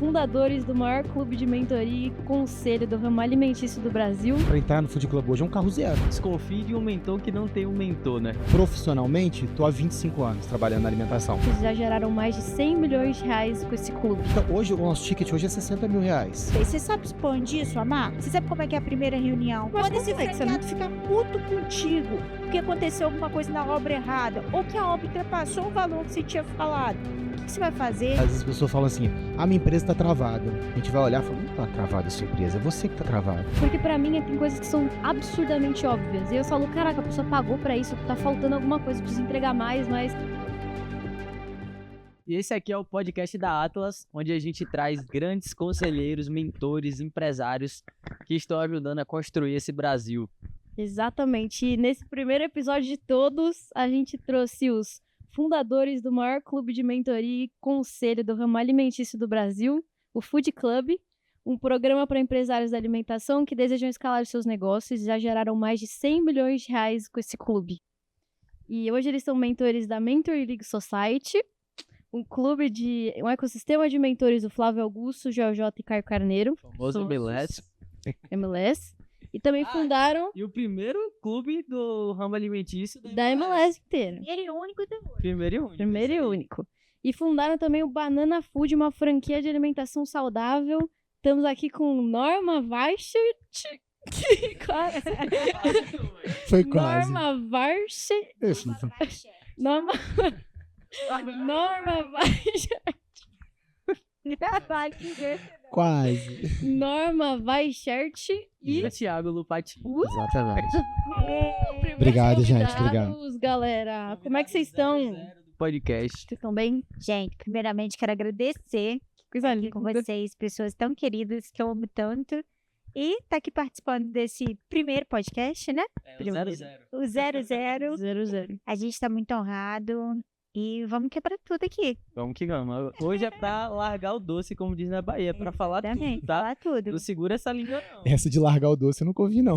fundadores do maior clube de mentoria e conselho do ramo alimentício do Brasil. Para entrar no Food Club hoje é um carro zero. Desconfie de um mentor que não tem um mentor, né? Profissionalmente, tô há 25 anos trabalhando na alimentação. Eles já geraram mais de 100 milhões de reais com esse clube. Então, hoje, o nosso ticket hoje é 60 mil reais. Você sabe expor disso, Amar? Você sabe como é que é a primeira reunião? Mas Quando esse como é que você franqueado fica puto contigo porque aconteceu alguma coisa na obra errada ou que a obra ultrapassou o valor que você tinha falado, o que você vai fazer? Às vezes as pessoas falam assim, a minha empresa tá travada. A gente vai olhar e fala, não tá travada a sua empresa, é você que tá travado. Porque pra mim tem coisas que são absurdamente óbvias. E eu falo, caraca, a pessoa pagou pra isso, tá faltando alguma coisa, precisa entregar mais, mas... E esse aqui é o podcast da Atlas, onde a gente traz grandes conselheiros, mentores, empresários que estão ajudando a construir esse Brasil. Exatamente. E nesse primeiro episódio de todos, a gente trouxe os fundadores do maior clube de mentoria e conselho do ramo alimentício do Brasil, o Food Club, um programa para empresários da alimentação que desejam escalar seus negócios e já geraram mais de 100 milhões de reais com esse clube. E hoje eles são mentores da Mentor League Society, um ecossistema de mentores do Flávio Augusto, Joel J e Caio Carneiro. Famoso MLS. E também fundaram E o primeiro clube do ramo alimentício da MLS inteira. Ele é único do mundo. Primeiro e único. Primeiro e único. E fundaram também o Banana Food, uma franquia de alimentação saudável. Estamos aqui com Norma Weichert. Foi quase. Norma Weichert. Isso. Norma Weichert. Quase. Norma Weichert E o Thiago Lupati. Exatamente. Primeiros Obrigado, gente. convidados, Obrigado. galera. Como é que vocês estão? Do podcast. Vocês estão bem? Gente, primeiramente quero agradecer Coisa aqui com linda. vocês, pessoas tão queridas que eu amo tanto. E tá aqui participando desse primeiro podcast, né? É o 00. O 00. 00. A gente tá muito honrado e vamos quebrar tudo aqui. Vamos que vamos. Hoje é pra largar o doce, como diz na Bahia. É pra falar Também, tudo, tá? falar tudo. Não segura essa língua, não. Essa de largar o doce eu nunca ouvi, não.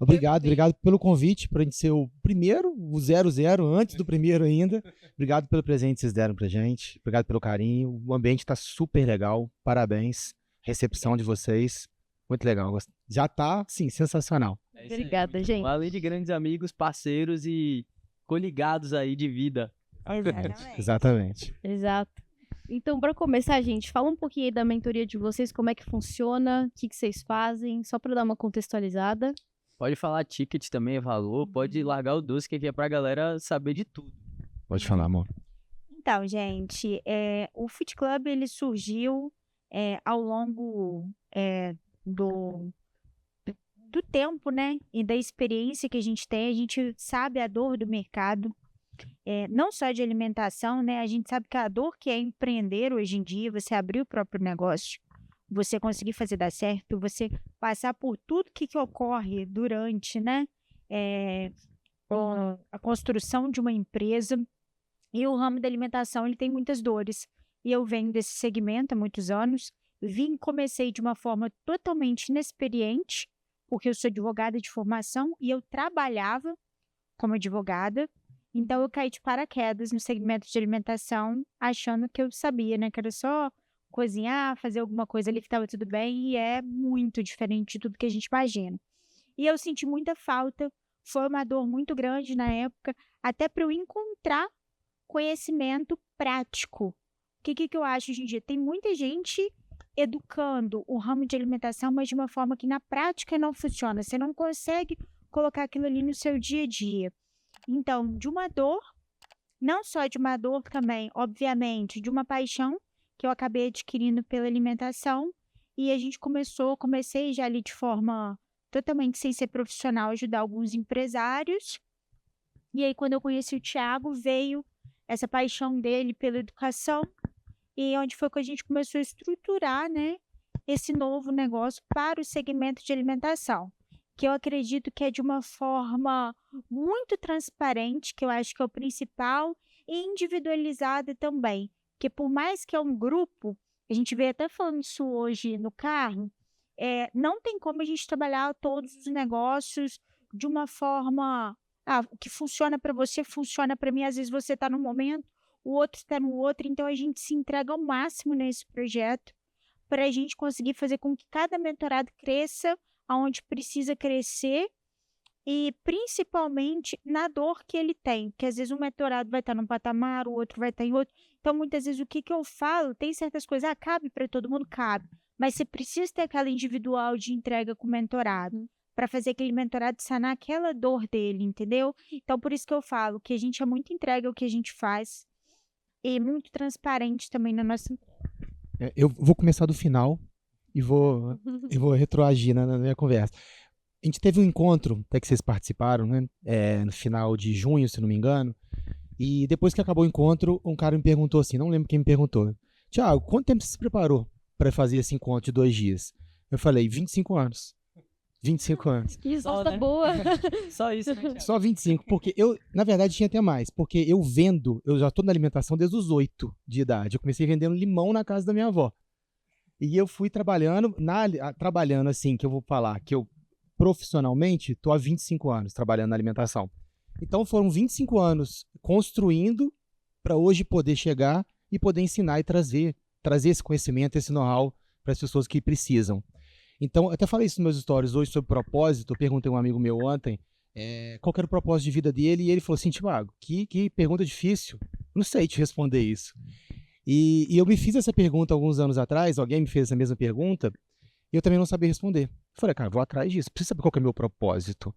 Obrigado pelo convite, pra gente ser o primeiro, o 00, antes do primeiro ainda. Obrigado pelo presente que vocês deram pra gente. Obrigado pelo carinho. O ambiente tá super legal. Parabéns. Recepção de vocês. Muito legal. Já tá, sim, sensacional. É isso aí. Obrigada, gente. Além de grandes amigos, parceiros e coligados aí de vida. Exatamente. Exato. Então, para começar, gente, fala um pouquinho aí da mentoria de vocês, como é que funciona, o que vocês fazem, só para dar uma contextualizada. Pode falar ticket também, é valor. Pode largar o doce, que aqui é pra galera saber de tudo. Pode falar, amor. Então, gente, o Food Club ele surgiu ao longo do tempo, né? E da experiência que a gente tem. A gente sabe a dor do mercado, não só de alimentação, né? A gente sabe que a dor que é empreender hoje em dia, você abrir o próprio negócio, você conseguir fazer dar certo, você passar por tudo que ocorre durante, né? A construção de uma empresa. E o ramo da alimentação, ele tem muitas dores. E eu venho desse segmento há muitos anos. Comecei de uma forma totalmente inexperiente, porque eu sou advogada de formação e eu trabalhava como advogada. Então, eu caí de paraquedas no segmento de alimentação, achando que eu sabia, né? Que era só cozinhar, fazer alguma coisa ali que estava tudo bem. E é muito diferente de tudo que a gente imagina. E eu senti muita falta. Foi uma dor muito grande na época, até para eu encontrar conhecimento prático. O que eu acho hoje em dia? Tem muita gente educando o ramo de alimentação, mas de uma forma que na prática não funciona. Você não consegue colocar aquilo ali no seu dia a dia. Então, de uma dor, não só de uma dor também, obviamente, de uma paixão que eu acabei adquirindo pela alimentação, e a gente comecei já ali de forma totalmente sem ser profissional, ajudar alguns empresários. E aí, quando eu conheci o Thiago, veio essa paixão dele pela educação, e onde foi que a gente começou a estruturar, né, esse novo negócio para o segmento de alimentação, que eu acredito que é de uma forma muito transparente, que eu acho que é o principal, e individualizada também, porque por mais que é um grupo, a gente veio até falando isso hoje no carro, não tem como a gente trabalhar todos os negócios de uma forma... o que funciona para você, funciona para mim. Às vezes você está num momento, o outro está no outro, então a gente se entrega ao máximo nesse projeto para a gente conseguir fazer com que cada mentorado cresça aonde precisa crescer e principalmente na dor que ele tem, que às vezes um mentorado vai estar num patamar, o outro vai estar em outro. Então, muitas vezes, o que eu falo, tem certas coisas, cabe para todo mundo, cabe, mas você precisa ter aquela individual de entrega com o mentorado, para fazer aquele mentorado sanar aquela dor dele, entendeu? Então, por isso que eu falo que a gente é muito entrega ao que a gente faz e muito transparente também na nossa entrega. Eu vou começar do final e vou retroagir na minha conversa. A gente teve um encontro, até que vocês participaram, né? No final de junho, se não me engano. E depois que acabou o encontro, um cara me perguntou assim, não lembro quem me perguntou. Thiago, quanto tempo você se preparou para fazer esse encontro de 2 dias? Eu falei, 25 anos. 25 anos. Que resposta Só, né? boa. Só isso, né, Thiago? Só 25, porque na verdade, tinha até mais. Porque eu já tô na alimentação desde os 8 de idade. Eu comecei vendendo limão na casa da minha avó. E eu fui trabalhando assim, que eu vou falar, que eu profissionalmente tô há 25 anos trabalhando na alimentação. Então foram 25 anos construindo para hoje poder chegar e poder ensinar e trazer esse conhecimento, esse know-how para as pessoas que precisam. Então, eu até falei isso nos meus stories hoje sobre propósito. Eu perguntei a um amigo meu ontem qual que era o propósito de vida dele e ele falou assim, Thiago, que pergunta difícil. Não sei te responder isso. E eu me fiz essa pergunta alguns anos atrás, alguém me fez essa mesma pergunta e eu também não sabia responder. Eu falei, cara, vou atrás disso, preciso saber qual que é o meu propósito.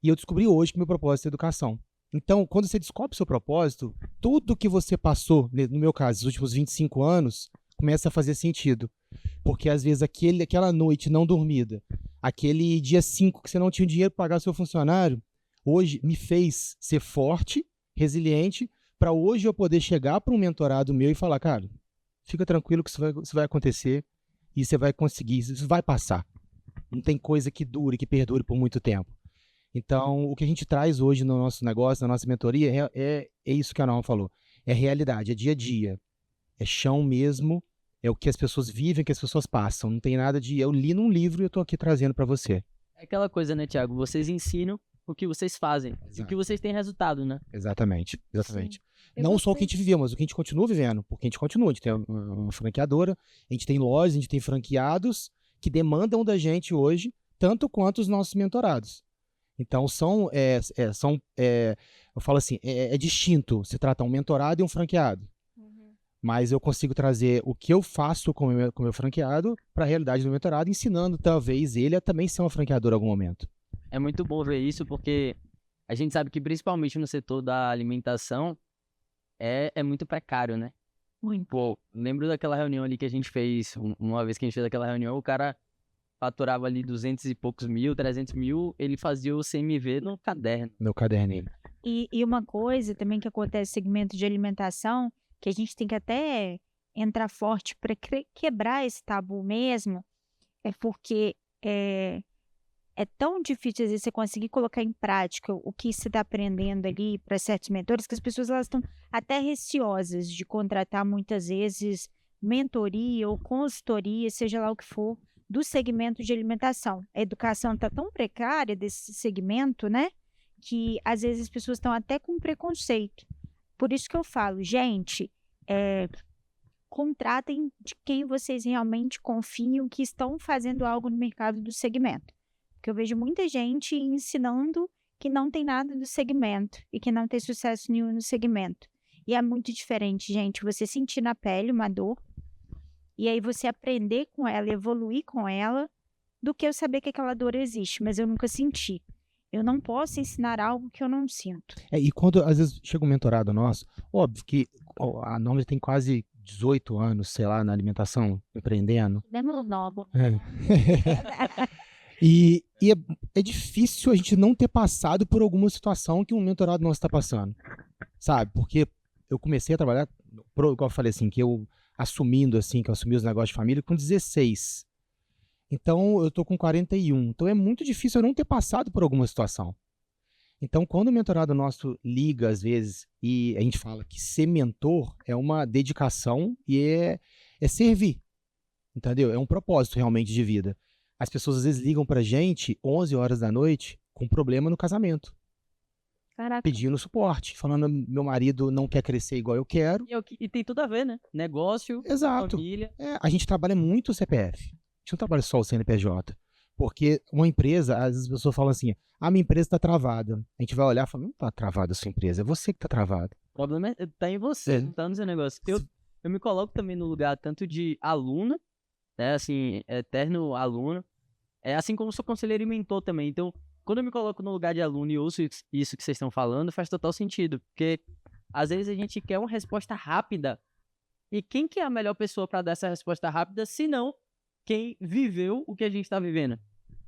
E eu descobri hoje que meu propósito é educação. Então, quando você descobre o seu propósito, tudo que você passou, no meu caso, os últimos 25 anos, começa a fazer sentido. Porque, às vezes, aquela noite não dormida, aquele dia 5 que você não tinha dinheiro para pagar o seu funcionário, hoje me fez ser forte, resiliente, para hoje eu poder chegar para um mentorado meu e falar, cara, fica tranquilo que isso vai acontecer e você vai conseguir, isso vai passar. Não tem coisa que dure, que perdure por muito tempo. Então, o que a gente traz hoje no nosso negócio, na nossa mentoria, é isso que a Norma falou. É realidade, é dia a dia. É chão mesmo, é o que as pessoas vivem, o que as pessoas passam. Não tem nada de eu li num livro e eu tô aqui trazendo para você. É aquela coisa, né, Thiago? Vocês ensinam o que vocês fazem. E o que vocês têm resultado, né? Exatamente. Eu Não só o que gostei. a gente viveu, mas o que a gente continua vivendo. Porque a gente tem uma franqueadora, a gente tem lojas, a gente tem franqueados que demandam da gente hoje, tanto quanto os nossos mentorados. Então, eu falo assim, é distinto se trata um mentorado e um franqueado. Mas eu consigo trazer o que eu faço com o meu franqueado para a realidade do mentorado, ensinando talvez ele a também ser um franqueador em algum momento. É muito bom ver isso, porque a gente sabe que principalmente no setor da alimentação é muito precário, né? Pô, lembro daquela reunião ali que a gente fez, uma vez que a gente fez aquela reunião, o cara faturava ali 200 e poucos mil, 300 mil, ele fazia o CMV no caderno. Meu caderninho. E uma coisa também que acontece no segmento de alimentação, que a gente tem que até entrar forte para quebrar esse tabu mesmo, é porque é tão difícil às vezes você conseguir colocar em prática o que você está aprendendo ali para certos mentores, que as pessoas elas estão até receosas de contratar muitas vezes mentoria ou consultoria, seja lá o que for, do segmento de alimentação. A educação está tão precária desse segmento, né? Que às vezes as pessoas estão até com preconceito. Por isso que eu falo, gente, contratem de quem vocês realmente confiam que estão fazendo algo no mercado do segmento. Porque eu vejo muita gente ensinando que não tem nada do segmento e que não tem sucesso nenhum no segmento. E é muito diferente, gente, você sentir na pele uma dor e aí você aprender com ela, evoluir com ela, do que eu saber que aquela dor existe, mas eu nunca senti. Eu não posso ensinar algo que eu não sinto. E quando às vezes chega um mentorado nosso, óbvio que a Norma tem quase 18 anos, sei lá, na alimentação, empreendendo. Lembro novo. E é difícil a gente não ter passado por alguma situação que um mentorado nosso está passando, sabe? Porque eu comecei a trabalhar, igual eu falei assim, que eu assumi os negócios de família com 16. Então, eu tô com 41. Então, é muito difícil eu não ter passado por alguma situação. Então, quando o mentorado nosso liga, às vezes, e a gente fala que ser mentor é uma dedicação e é servir, entendeu? É um propósito realmente de vida. As pessoas, às vezes, ligam pra gente 11 horas da noite com problema no casamento. Caraca. pedindo suporte, falando meu marido não quer crescer igual eu quero. E tem tudo a ver, né? Negócio, Exato. família. A gente trabalha muito o CPF. A gente não trabalha só o CNPJ. Porque uma empresa, às vezes as pessoas falam assim, minha empresa está travada. A gente vai olhar e fala, não está travada a sua empresa, é você que está travado. O problema tá em você, não tá no seu negócio. Eu me coloco também no lugar tanto de aluno, né, assim, eterno aluno, assim como sou conselheiro e mentor também. Então, quando eu me coloco no lugar de aluno e ouço isso que vocês estão falando, faz total sentido. Porque, às vezes, a gente quer uma resposta rápida. E quem que é a melhor pessoa para dar essa resposta rápida, se não quem viveu o que a gente está vivendo?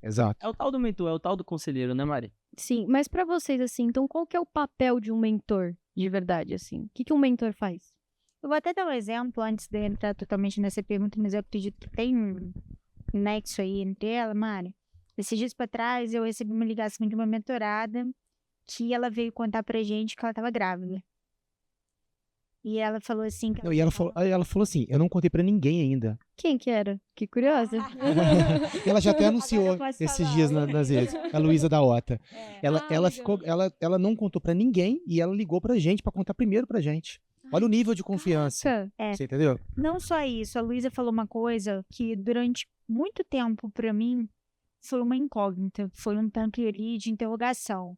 Exato. É o tal do mentor, é o tal do conselheiro, né, Mari? Sim, mas pra vocês, assim, então qual que é o papel de um mentor, de verdade, assim? O que um mentor faz? Eu vou até dar um exemplo antes de entrar totalmente nessa pergunta, mas eu acredito que tem um nexo aí entre ela, Mari. Esses dias pra trás, eu recebi uma ligação de uma mentorada que ela veio contar pra gente que ela tava grávida. E ela falou assim... Que Não, e ela falou assim, eu não contei pra ninguém ainda. Quem que era? Que curiosa. Ela já até anunciou Agora eu posso esses falar. dias nas redes. A Luísa da Ota. Ela legal. ela não contou pra ninguém e ela ligou pra gente pra contar primeiro pra gente. Olha o nível de confiança. Caraca. Você entendeu? Não só isso, a Luísa falou uma coisa que durante muito tempo pra mim foi uma incógnita, foi um tanto ali de interrogação,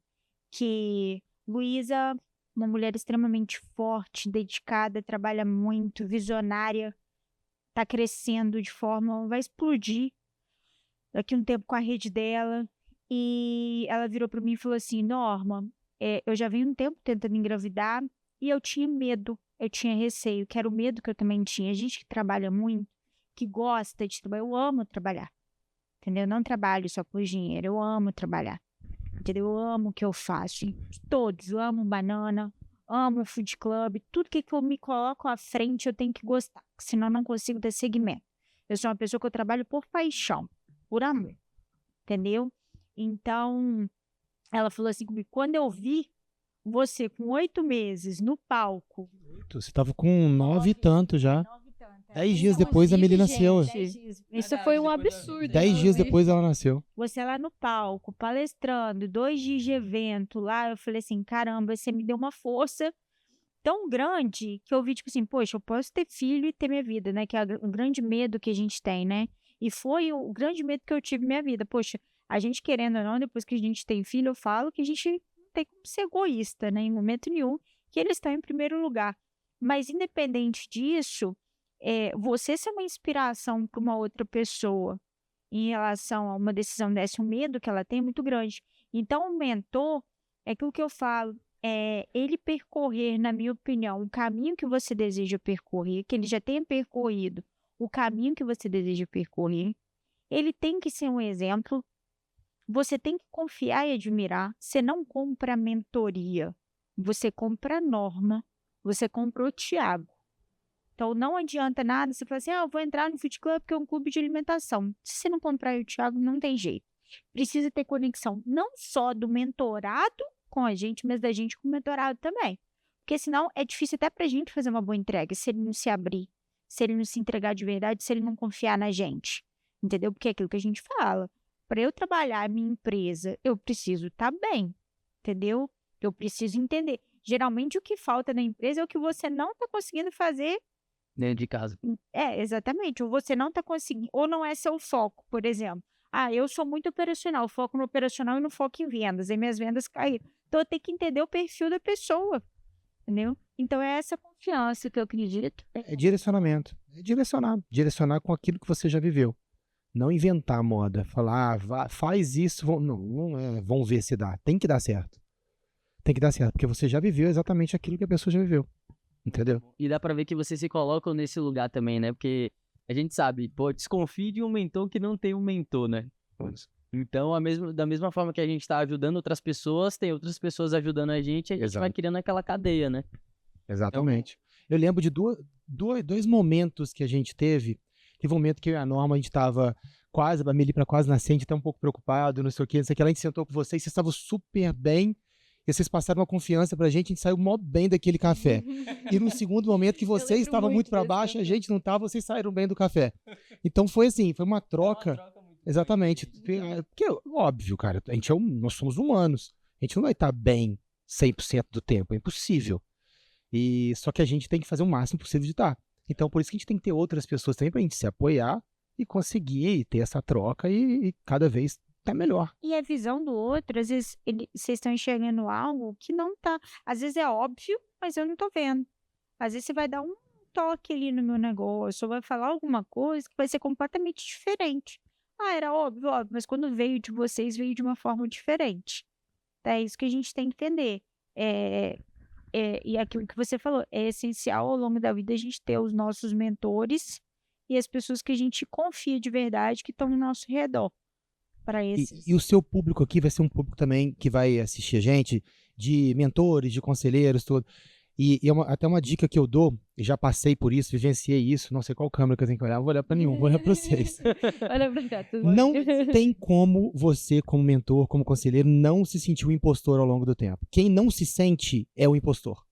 que Luísa, uma mulher extremamente forte, dedicada, trabalha muito, visionária, tá crescendo de forma, vai explodir daqui a um tempo com a rede dela, e ela virou pra mim e falou assim, Norma, eu já venho um tempo tentando engravidar, e eu tinha medo, eu tinha receio, que era o medo que eu também tinha. A gente que trabalha muito, que gosta de trabalhar, eu amo trabalhar, entendeu? Eu não trabalho só por dinheiro, eu amo trabalhar, entendeu? Eu amo o que eu faço, todos, eu amo banana, amo o food club, tudo que eu me coloco à frente eu tenho que gostar, senão eu não consigo ter segmento. Eu sou uma pessoa que eu trabalho por paixão, por amor, entendeu? Então, ela falou assim comigo, quando eu vi você com 8 meses no palco. Você tava com 9 e tanto já. 10 dias depois a Meli nasceu. Isso foi um absurdo. 10 dias depois ela nasceu. Você lá no palco, palestrando, 2 dias de evento lá, eu falei assim, caramba, você me deu uma força tão grande que eu vi, tipo assim, poxa, eu posso ter filho e ter minha vida, né? Que é o grande medo que a gente tem, né? E foi o grande medo que eu tive na minha vida. Poxa, a gente querendo ou não, depois que a gente tem filho, eu falo que a gente tem que ser egoísta, né? Em momento nenhum, que eles estão em primeiro lugar. Mas independente disso, você ser uma inspiração para uma outra pessoa em relação a uma decisão dessa, o medo que ela tem é muito grande. Então, o mentor, é aquilo que eu falo, ele percorrer, na minha opinião, o caminho que você deseja percorrer, que ele já tenha percorrido o caminho que você deseja percorrer, ele tem que ser um exemplo. Você tem que confiar e admirar. Você não compra a mentoria, você compra a Norma, você compra o Thiago. Então, não adianta nada você falar assim, eu vou entrar no Food Club porque é um clube de alimentação. Se você não comprar o Thiago, não tem jeito. Precisa ter conexão, não só do mentorado com a gente, mas da gente com o mentorado também. Porque senão é difícil até pra gente fazer uma boa entrega, se ele não se abrir, se ele não se entregar de verdade, se ele não confiar na gente. Entendeu? Porque é aquilo que a gente fala. Para eu trabalhar a minha empresa, eu preciso estar bem, entendeu? Eu preciso entender. Geralmente, o que falta na empresa é o que você não está conseguindo fazer dentro de casa. Exatamente. Ou você não está conseguindo, ou não é seu foco, por exemplo. Eu sou muito operacional, foco no operacional e não foco em vendas. Aí minhas vendas caíram. Então, eu tenho que entender o perfil da pessoa, entendeu? Então, é essa confiança que eu acredito. É direcionamento. É direcionar com aquilo que você já viveu. Não inventar moda, falar, faz isso, vão ver se dá. Tem que dar certo. Tem que dar certo, porque você já viveu exatamente aquilo que a pessoa já viveu. Entendeu? E dá pra ver que vocês se colocam nesse lugar também, né? Porque a gente sabe, desconfie de um mentor que não tem um mentor, né? Então, da mesma forma que a gente tá ajudando outras pessoas, tem outras pessoas ajudando a gente vai criando aquela cadeia, né? Exatamente. Eu lembro de dois momentos que a gente teve. Teve um momento que eu e a Norma, a gente tava quase, a Meli pra quase nascer, a gente até um pouco preocupado, não sei o que, a gente sentou com vocês estavam super bem, e vocês passaram uma confiança pra gente saiu mó bem daquele café. E no segundo momento que vocês estavam muito pra baixo, a gente não tava, vocês saíram bem do café. Então foi assim, foi uma troca. Exatamente. Porque, óbvio, cara, nós somos humanos. A gente não vai estar bem 100% do tempo, é impossível. E só que a gente tem que fazer o máximo possível de estar. Então, por isso que a gente tem que ter outras pessoas também pra gente se apoiar e conseguir ter essa troca e cada vez tá melhor. E a visão do outro, às vezes vocês estão enxergando algo que não tá. Às vezes é óbvio, mas eu não tô vendo. Às vezes você vai dar um toque ali no meu negócio, ou vai falar alguma coisa que vai ser completamente diferente. Ah, era óbvio, óbvio, mas quando veio de vocês, veio de uma forma diferente. Então, é isso que a gente tem que entender. E aquilo que você falou, é essencial ao longo da vida a gente ter os nossos mentores e as pessoas que a gente confia de verdade que estão ao nosso redor. Para esses. E o seu público aqui vai ser um público também que vai assistir a gente, de mentores, de conselheiros, tudo. E até uma dica que eu dou, já passei por isso, vivenciei isso, não sei qual câmera que eu tenho que olhar, não vou olhar para nenhum, vou olhar para vocês. Olha pra cá, tudo bem. Não tem como você, como mentor, como conselheiro, não se sentir um impostor ao longo do tempo. Quem não se sente é o impostor,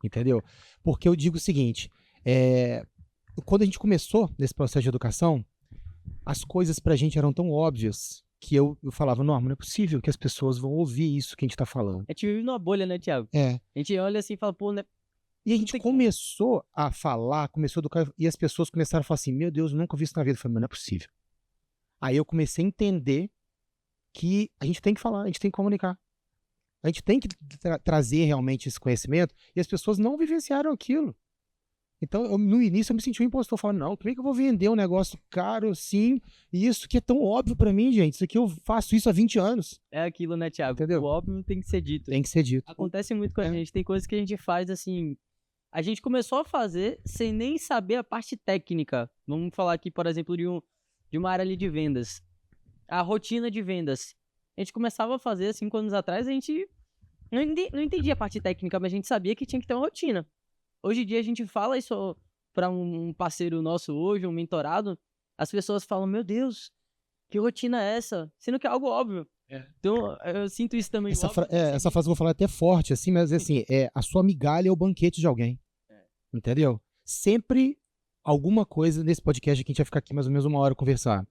entendeu? Porque eu digo o seguinte, quando a gente começou nesse processo de educação, as coisas pra gente eram tão óbvias que eu falava, não é possível que as pessoas vão ouvir isso que a gente tá falando. A gente vive numa bolha, né, Thiago? A gente olha assim e fala, pô, né? E a gente começou a falar, começou a educar, e as pessoas começaram a falar assim, meu Deus, eu nunca vi isso na vida. Eu falei, mas não é possível. Aí eu comecei a entender que a gente tem que falar, a gente tem que comunicar. A gente tem que trazer realmente esse conhecimento, e as pessoas não vivenciaram aquilo. Então, no início eu me senti um impostor, falando, não, como é que eu vou vender um negócio caro assim, e isso que é tão óbvio pra mim, gente, isso aqui eu faço isso há 20 anos. É aquilo, né, Thiago? Entendeu? O óbvio tem que ser dito. Tem que ser dito. Acontece muito com a gente, tem coisas que a gente faz assim, a gente começou a fazer sem nem saber a parte técnica. Vamos falar aqui, por exemplo, de uma área ali de vendas. A rotina de vendas. A gente começava a fazer 5 anos atrás, a gente não entendia a parte técnica, mas a gente sabia que tinha que ter uma rotina. Hoje em dia a gente fala isso para um parceiro nosso hoje, um mentorado, as pessoas falam, meu Deus, que rotina é essa? Sendo que é algo óbvio. Então, eu sinto isso também. Essa frase que eu vou falar é até forte, assim, mas assim, a sua migalha é o banquete de alguém. Entendeu? Sempre alguma coisa nesse podcast aqui, a gente vai ficar aqui mais ou menos 1 hora conversando.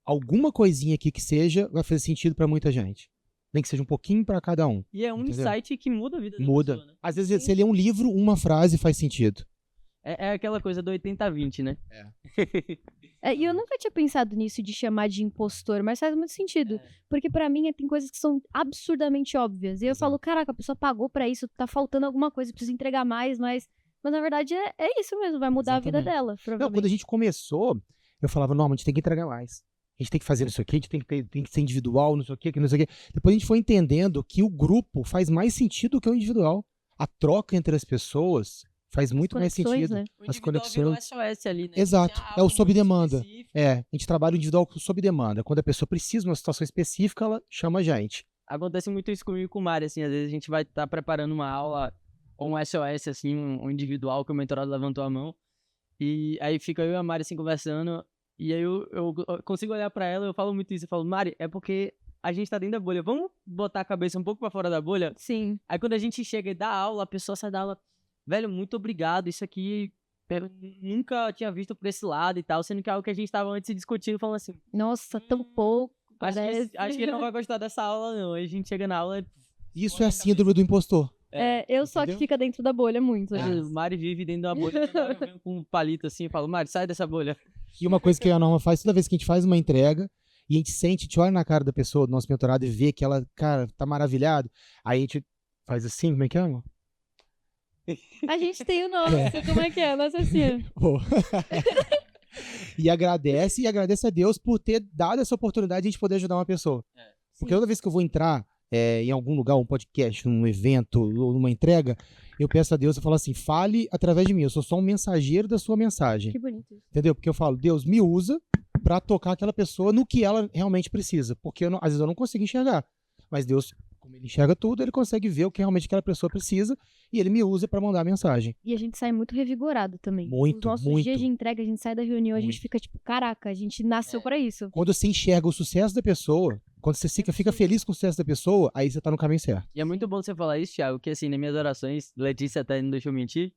Alguma coisinha aqui que seja vai fazer sentido para muita gente. Nem que seja um pouquinho para cada um. E é um insight que muda a vida da muda. pessoa, né? Às vezes você lê um livro, uma frase faz sentido. É aquela coisa do 80-20, né? E eu nunca tinha pensado nisso de chamar de impostor, mas faz muito sentido. Porque pra mim tem coisas que são absurdamente óbvias. E eu falo, caraca, a pessoa pagou pra isso, tá faltando alguma coisa, precisa entregar mais, mas na verdade é isso mesmo, vai mudar a vida dela, provavelmente. Não, quando a gente começou, eu falava, não, a gente tem que entregar mais. A gente tem que fazer isso aqui, a gente tem que ser individual, não sei o quê, não sei o quê. Depois a gente foi entendendo que o grupo faz mais sentido que o individual. A troca entre as pessoas faz muito mais sentido. Né? As conexões. SOS ali, né? Exato, é o sob demanda. A gente trabalha o individual sob demanda. Quando a pessoa precisa de uma situação específica, ela chama a gente. Acontece muito isso comigo e com o Mari, assim, às vezes a gente vai estar preparando uma aula ou um SOS, assim, um individual que o mentorado levantou a mão, e aí fica eu e a Mari, assim, conversando. E aí eu consigo olhar pra ela e eu falo muito isso. Eu falo, Mari, é porque a gente tá dentro da bolha. Vamos botar a cabeça um pouco pra fora da bolha? Sim. Aí quando a gente chega e dá aula, a pessoa sai da aula, velho, muito obrigado, isso aqui eu nunca tinha visto por esse lado e tal, sendo que é algo que a gente tava antes discutindo, falando assim, nossa, tão pouco. Acho que ele não vai gostar dessa aula, não. Aí a gente chega na aula... Isso é a síndrome do impostor. Eu só que fica dentro da bolha muito. O Mari vive dentro da bolha, eu venho com um palito assim e falo, Mari, sai dessa bolha. E uma coisa que a Norma faz, toda vez que a gente faz uma entrega, e a gente sente, a gente olha na cara da pessoa, do nosso mentorado, e vê que ela, cara, tá maravilhado, aí a gente faz assim, como é que é, amor? A gente tem o nosso, como é que é? Nossa assim. E agradece a Deus por ter dado essa oportunidade de a gente poder ajudar uma pessoa. Porque toda vez que eu vou entrar em algum lugar, um podcast, num evento, ou numa entrega, eu peço a Deus, eu falo assim, fale através de mim, eu sou só um mensageiro da sua mensagem. Que bonito. Entendeu? Porque eu falo, Deus me usa pra tocar aquela pessoa no que ela realmente precisa. Porque às vezes eu não consigo enxergar. Mas Deus, como ele enxerga tudo, ele consegue ver o que realmente aquela pessoa precisa e ele me usa pra mandar a mensagem. E a gente sai muito revigorado também. Muito, Os nossos muito. dias de entrega, a gente sai da reunião, a gente fica tipo, caraca, a gente nasceu pra isso. Quando você enxerga o sucesso da pessoa, quando você fica feliz com o sucesso da pessoa, aí você tá no caminho certo. E é muito bom você falar isso, Thiago, que assim, nas minhas orações, Letícia até não deixou mentir,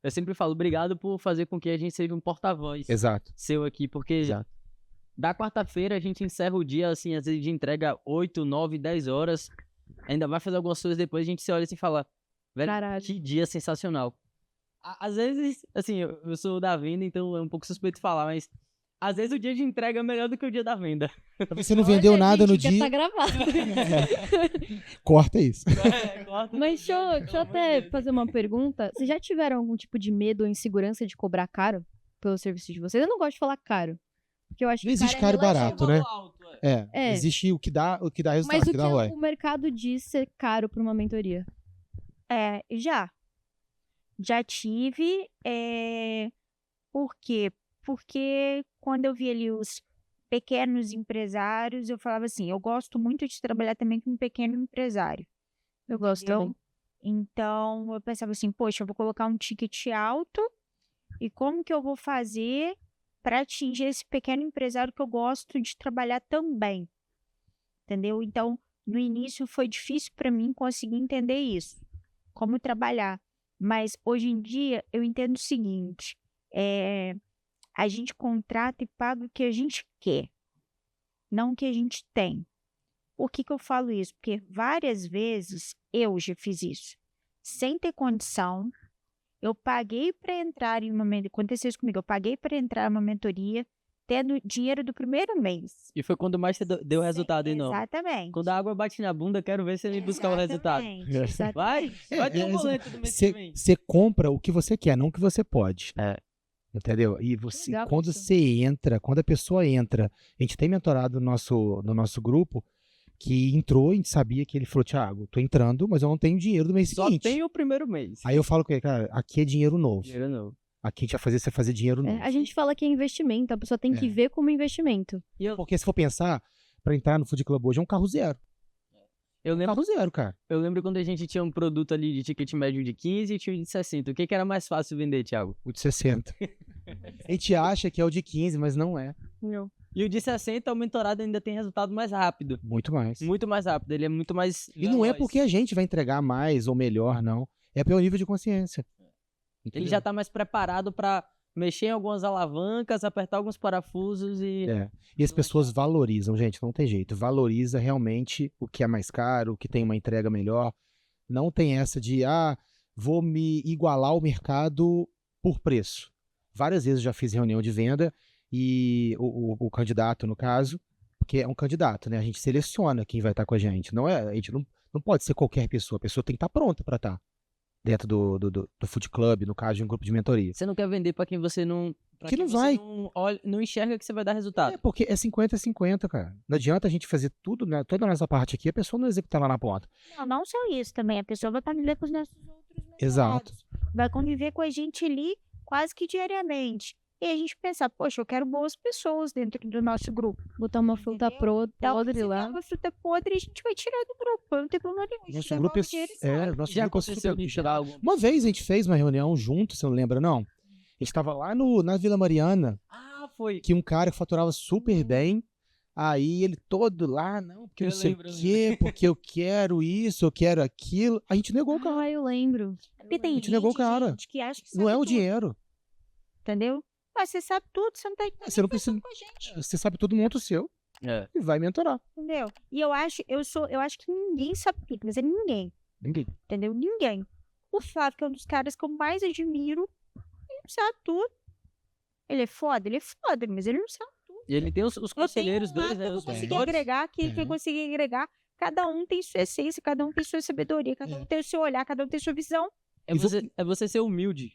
eu sempre falo, obrigado por fazer com que a gente seja um porta-voz seu aqui, porque da quarta-feira a gente encerra o dia, assim, às vezes de entrega 8, 9, 10 horas, ainda vai fazer algumas coisas depois, a gente se olha assim e fala, velho, Caralho. que dia sensacional. Às vezes, assim, eu sou da venda, então é um pouco suspeito falar, mas às vezes o dia de entrega é melhor do que o dia da venda. Você não vendeu Olha, nada no gente, já dia. tá gravado. Corta isso. Mas deixa eu até fazer uma pergunta. Vocês já tiveram algum tipo de medo ou insegurança de cobrar caro pelo serviço de vocês? Eu não gosto de falar caro. Porque eu acho Não que existe caro caro e é relativo. barato, né? É. Existe o que dá resultado, Mas o que dá ROI. que o mercado diz ser caro pra uma mentoria? Já tive. Por quê? Porque quando eu vi ali os pequenos empresários, eu falava assim, eu gosto muito de trabalhar também com um pequeno empresário. Eu gosto. Entendeu? Então, eu pensava assim, poxa, eu vou colocar um ticket alto e como que eu vou fazer para atingir esse pequeno empresário que eu gosto de trabalhar também? Entendeu? Então, no início foi difícil para mim conseguir entender isso, como trabalhar. Mas hoje em dia eu entendo o seguinte, a gente contrata e paga o que a gente quer, não o que a gente tem. Por que eu falo isso? Porque várias vezes eu já fiz isso. Sem ter condição, eu paguei para entrar em uma mentoria. Aconteceu isso comigo, eu paguei para entrar em uma mentoria, tendo dinheiro do primeiro mês. E foi quando mais você deu resultado, hein, não? Exatamente. Quando a água bate na bunda, quero ver você me buscar o resultado. Exatamente. Vai ter um boleto do mês que vem. Você compra o que você quer, não o que você pode. Entendeu? E você, Legal, quando professor. você entra, quando a pessoa entra, a gente tem mentorado no nosso grupo, que entrou, a gente sabia que ele falou, Thiago, tô entrando, mas eu não tenho dinheiro do mês Só seguinte. tem o primeiro mês. Aí eu falo com ele, cara, aqui é dinheiro novo. Dinheiro novo. Aqui a gente vai fazer você fazer dinheiro novo. A gente fala que é investimento, a pessoa tem que ver como investimento. Porque se for pensar, pra entrar no Food Club hoje é um carro zero. Eu lembro, Carro zero, cara. eu lembro quando a gente tinha um produto ali de ticket médio de 15 e tinha um de 60. O que era mais fácil vender, Thiago? O de 60. A gente acha que é o de 15, mas não é. E o de 60, o mentorado ainda tem resultado mais rápido. Muito mais. Muito mais rápido, ele é muito mais E não é veloz. porque a gente vai entregar mais ou melhor, não. É pelo nível de consciência. Ele Entendeu? já tá mais preparado pra mexer em algumas alavancas, apertar alguns parafusos e... E as pessoas valorizam, gente, não tem jeito. Valoriza realmente o que é mais caro, o que tem uma entrega melhor. Não tem essa de, vou me igualar ao mercado por preço. Várias vezes eu já fiz reunião de venda e o candidato, no caso, porque é um candidato, né? A gente seleciona quem vai estar com a gente. A gente não pode ser qualquer pessoa. A pessoa tem que estar pronta para estar dentro do Food Club, no caso de um grupo de mentoria. Você não quer vender pra quem você não... pra Que quem não você vai. não enxerga que você vai dar resultado. Porque é 50-50, cara. Não adianta a gente fazer tudo, né, toda a nossa parte aqui, a pessoa não executar lá na ponta. Não só isso também, a pessoa vai conviver com os nossos outros Exato. mentorados. Vai conviver com a gente ali quase que diariamente. E a gente pensar, poxa, eu quero boas pessoas dentro do nosso grupo. Botar uma fruta Entendeu? Então, podre se lá. for uma fruta podre, a gente vai tirar do grupo. Não tem problema nenhum. A gente Nosso devolve grupo o dinheiro e sai. nosso Já grupo é aconteceu super- de tirar algum... Uma vez a gente fez uma reunião junto, você não lembra, não? A gente tava lá na Vila Mariana, foi. que um cara faturava super bem, aí ele todo lá, não, porque Eu não sei lembro, o quê, porque eu quero isso, eu quero aquilo. A gente negou o cara. Eu lembro. Porque tem gente negou o cara. gente que acha que Não sabe é o tudo, dinheiro. entendeu? Mas você sabe tudo, você não tá Você não precisa. com a gente, Você sabe tudo, monta o seu É. e vai mentorar. entendeu? E eu acho que ninguém sabe tudo, mas é ninguém, Ninguém. entendeu? Ninguém. O Flávio, que é um dos caras que eu mais admiro, ele não sabe tudo. Ele é foda, mas ele não sabe. E ele tem os conselheiros dois, né? Eu Os consegui mentores. agregar, que ele vai conseguir agregar. Cada um tem sua essência, cada um tem sua sabedoria, cada um tem o seu olhar, cada um tem sua visão. É você ser humilde.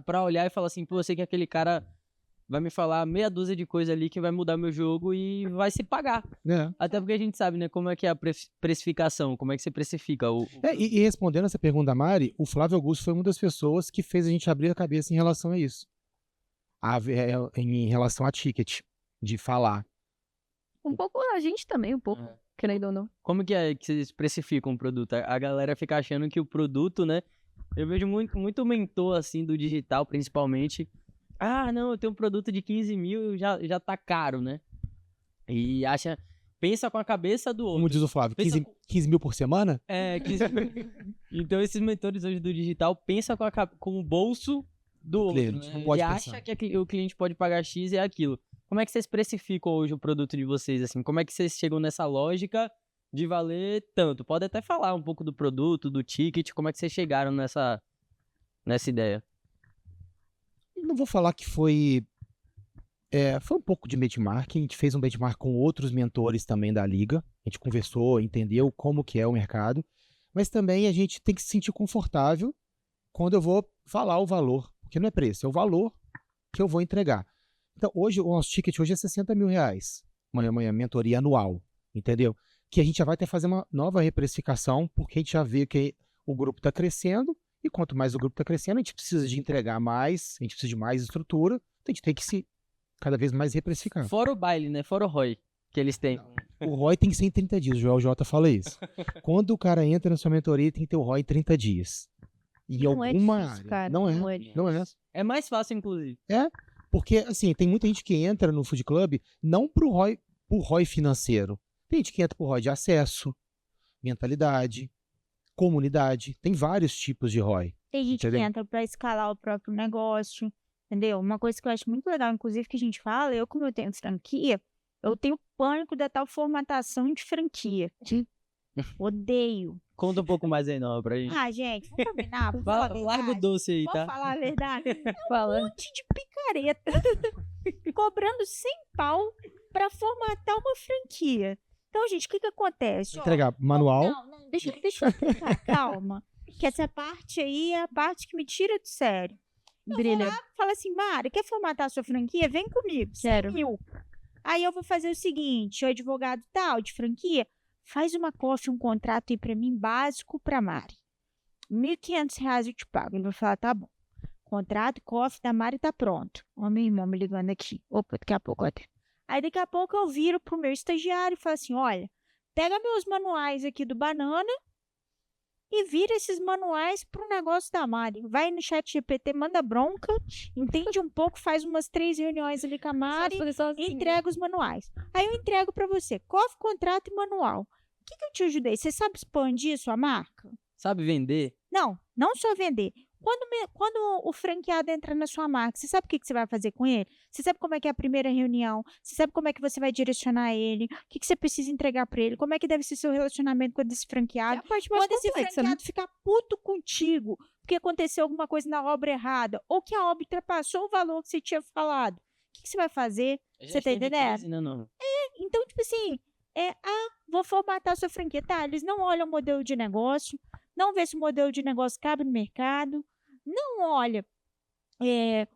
Pra olhar e falar assim, pô, eu sei que aquele cara vai me falar meia dúzia de coisa ali que vai mudar meu jogo e vai se pagar. Até porque a gente sabe, né, como é que é a precificação, como é que você precifica o... E respondendo essa pergunta da Mari, o Flávio Augusto foi uma das pessoas que fez a gente abrir a cabeça em relação a isso. Em relação a ticket, de falar. Um pouco a gente também, um pouco. Querendo ou não. Como que é que vocês precificam o produto? A galera fica achando que o produto, né? Eu vejo muito mentor, assim, do digital, principalmente. Não, eu tenho um produto de 15 mil, já tá caro, né? E pensa com a cabeça do outro. Como diz o Flávio, Pensa 15 mil por semana? 15 mil. Então, esses mentores hoje do digital pensam com o bolso do outro, Cliente, né? não pode E pensar. acha que o cliente pode pagar X e é aquilo. Como é que vocês precificam hoje o produto de vocês, assim? Como é que vocês chegam nessa lógica? de valer tanto. Pode até falar um pouco do produto, do ticket, como é que vocês chegaram nessa ideia. Não vou falar que foi um pouco de benchmarking. A gente fez um benchmark com outros mentores também da liga. A gente conversou, entendeu como que é o mercado. Mas também a gente tem que se sentir confortável quando eu vou falar o valor. Porque não é preço, é o valor que eu vou entregar. Então, hoje, o nosso ticket hoje é R$60 mil. Uma mentoria anual, entendeu? Que a gente já vai ter que fazer uma nova reprecificação, porque a gente já vê que o grupo está crescendo, e quanto mais o grupo está crescendo, a gente precisa de entregar mais, a gente precisa de mais estrutura, então a gente tem que se cada vez mais reprecificar. Fora o baile, né? Fora o ROI que eles têm. O ROI tem que ser em 30 dias, o Joel J fala isso. Quando o cara entra na sua mentoria, tem que ter o ROI em 30 dias. Em Não é alguma difícil, área. cara, Não é. não é. É mais fácil, inclusive. Porque, assim, tem muita gente que entra no Food Club não pro ROI financeiro. Tem gente que entra pro ROI de acesso, mentalidade, comunidade. Tem vários tipos de ROI. Tem gente Entendeu? que entra para escalar o próprio negócio, entendeu? Uma coisa que eu acho muito legal, inclusive, que a gente fala, como eu tenho franquia, eu tenho pânico da tal formatação de franquia. Odeio. Conta um pouco mais aí, não, pra gente. Gente, vamos combinar? Vamos falar a Larga o verdade? doce aí, Vamos tá? falar a verdade? Fala. Monte de picareta cobrando 100 pau para formatar uma franquia. Então, gente, o que acontece? Ó, Entregar manual. Não, deixa eu explicar, calma. Que essa parte aí é a parte que me tira do sério. Brilha. Fala assim, Mari, quer formatar a sua franquia? Vem comigo, 100 Quero. mil. Aí eu vou fazer o seguinte, o advogado tal de franquia, faz uma cópia, um contrato aí para mim, básico para Mari. R$1.500 eu te pago. Ele vai falar, tá bom. Contrato, cofre da Mari tá pronto. Ó, meu irmão me ligando aqui. Opa, daqui a pouco eu atendo. Aí daqui a pouco eu viro pro meu estagiário e falo assim, olha, pega meus manuais aqui do Banana e vira esses manuais pro negócio da Mari. Vai no chat GPT, manda bronca, entende um pouco, faz umas 3 reuniões ali com a Mari e entrega os manuais. Aí eu entrego para você, cofre, contrato e manual. O que eu te ajudei? Você sabe expandir sua marca? Sabe vender? Não, não só vender. Quando o franqueado entra na sua marca, você sabe o que você vai fazer com ele? Você sabe como é que é a primeira reunião? Você sabe como é que você vai direcionar ele? O que você precisa entregar para ele? Como é que deve ser seu relacionamento com esse franqueado? É a parte mais Quando esse complexa, franqueado ficar puto contigo porque aconteceu alguma coisa na obra errada ou que a obra ultrapassou o valor que você tinha falado, o que você vai fazer? Você tá entendendo? Não. Então, tipo assim, vou formatar a sua franquia. Tá, eles não olham o modelo de negócio, não vê se o modelo de negócio cabe no mercado, não olha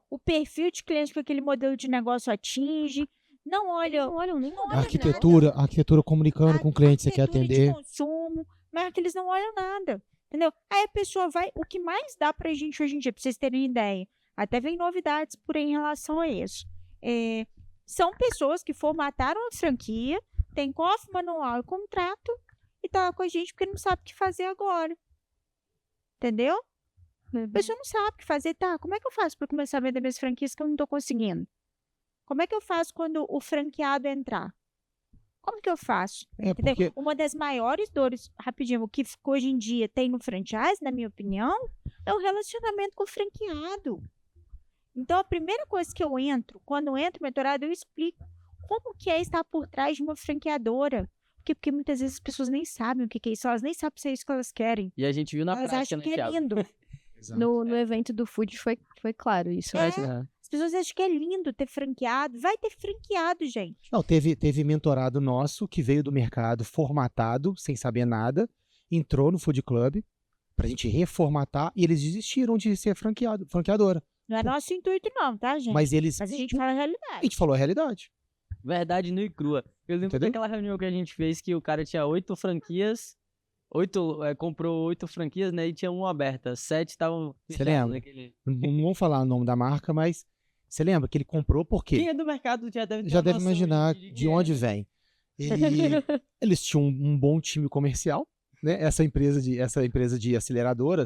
o perfil de cliente que aquele modelo de negócio atinge, não olha... Não olham nem A arquitetura comunicando com o cliente que você quer arquitetura atender. de consumo, mas que eles não olham nada, entendeu? Aí a pessoa vai... O que mais dá pra gente hoje em dia, pra vocês terem ideia, até vem novidades por aí em relação a isso. São pessoas que formataram a franquia, tem cofre, manual e contrato, e tá lá com a gente porque não sabe o que fazer agora. Entendeu? A pessoa não sabe o que fazer. Tá, como é que eu faço para começar a vender minhas franquias que eu não tô conseguindo? Como é que eu faço quando o franqueado entrar? Como que eu faço? Entendeu? Porque Uma das maiores dores, rapidinho, o que hoje em dia tem no franchise, na minha opinião, é o relacionamamente com o franqueado. Então, a primeira coisa que eu entro, quando eu entro mentorado, eu explico como que é estar por trás de uma franqueadora. Porque muitas vezes as pessoas nem sabem o que é isso, elas nem sabem se é isso que elas querem. E a gente viu na Elas prática, acham né, que é Thiago? lindo. No evento do Food foi claro isso. As pessoas acham que é lindo ter franqueado. Vai ter franqueado, gente. não, teve mentorado nosso que veio do mercado formatado, sem saber nada, entrou no Food Club pra gente reformatar e eles desistiram de ser franqueadora. Não é nosso intuito não, tá, gente? Mas a gente fala a a realidade. gente falou a realidade. Verdade nua e crua. Eu lembro Entendeu? daquela reunião que a gente fez que o cara tinha 8 franquias, comprou 8 franquias, né, e tinha uma aberta. 7 estavam Você lembra? naquele... Não vamos falar o nome da marca, mas você lembra que ele comprou por quê? Quem é do mercado já deve ter Já uma deve noção imaginar de de onde vem. Eles tinham um bom time comercial, né? Essa empresa de aceleradora,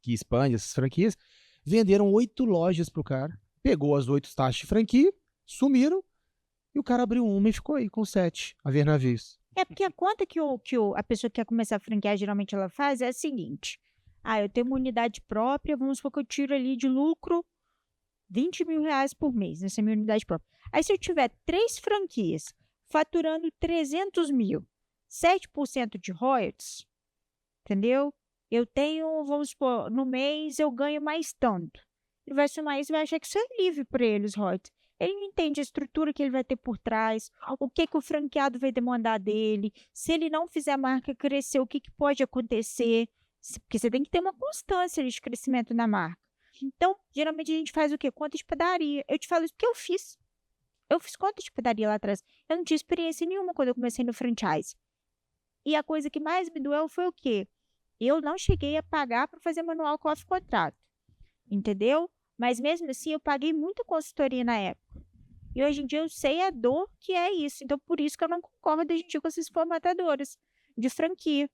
que expande essas franquias, venderam 8 lojas pro cara, pegou as 8 taxas de franquia, sumiram, e o cara abriu uma e ficou aí com 7 a ver navios. Porque a conta que a pessoa que quer começar a franquear, geralmente ela faz é a seguinte. Eu tenho uma unidade própria, vamos supor que eu tiro ali de lucro R$20 mil por mês, nessa minha unidade própria. Aí se eu tiver 3 franquias, faturando 300 mil, 7% de royalties, entendeu? Eu tenho, vamos supor, no mês eu ganho mais tanto. Ele vai somar isso e vai achar que isso é livre para ele, os royalties. Ele não entende a estrutura que ele vai ter por trás, o que o franqueado vai demandar dele, se ele não fizer a marca crescer, o que pode acontecer, porque você tem que ter uma constância de crescimento na marca. Então, geralmente a gente faz o quê? Conta de padaria. Eu te falo isso porque eu fiz. Eu fiz conta de padaria lá atrás. Eu não tinha experiência nenhuma quando eu comecei no franchise. E a coisa que mais me doeu foi o quê? Eu não cheguei a pagar para fazer manual coffee contrato. Entendeu? Mas mesmo assim, eu paguei muita consultoria na época. E hoje em dia eu sei a dor que é isso. Então, por isso que eu não concordo hoje em dia com essas formatadoras de franquia.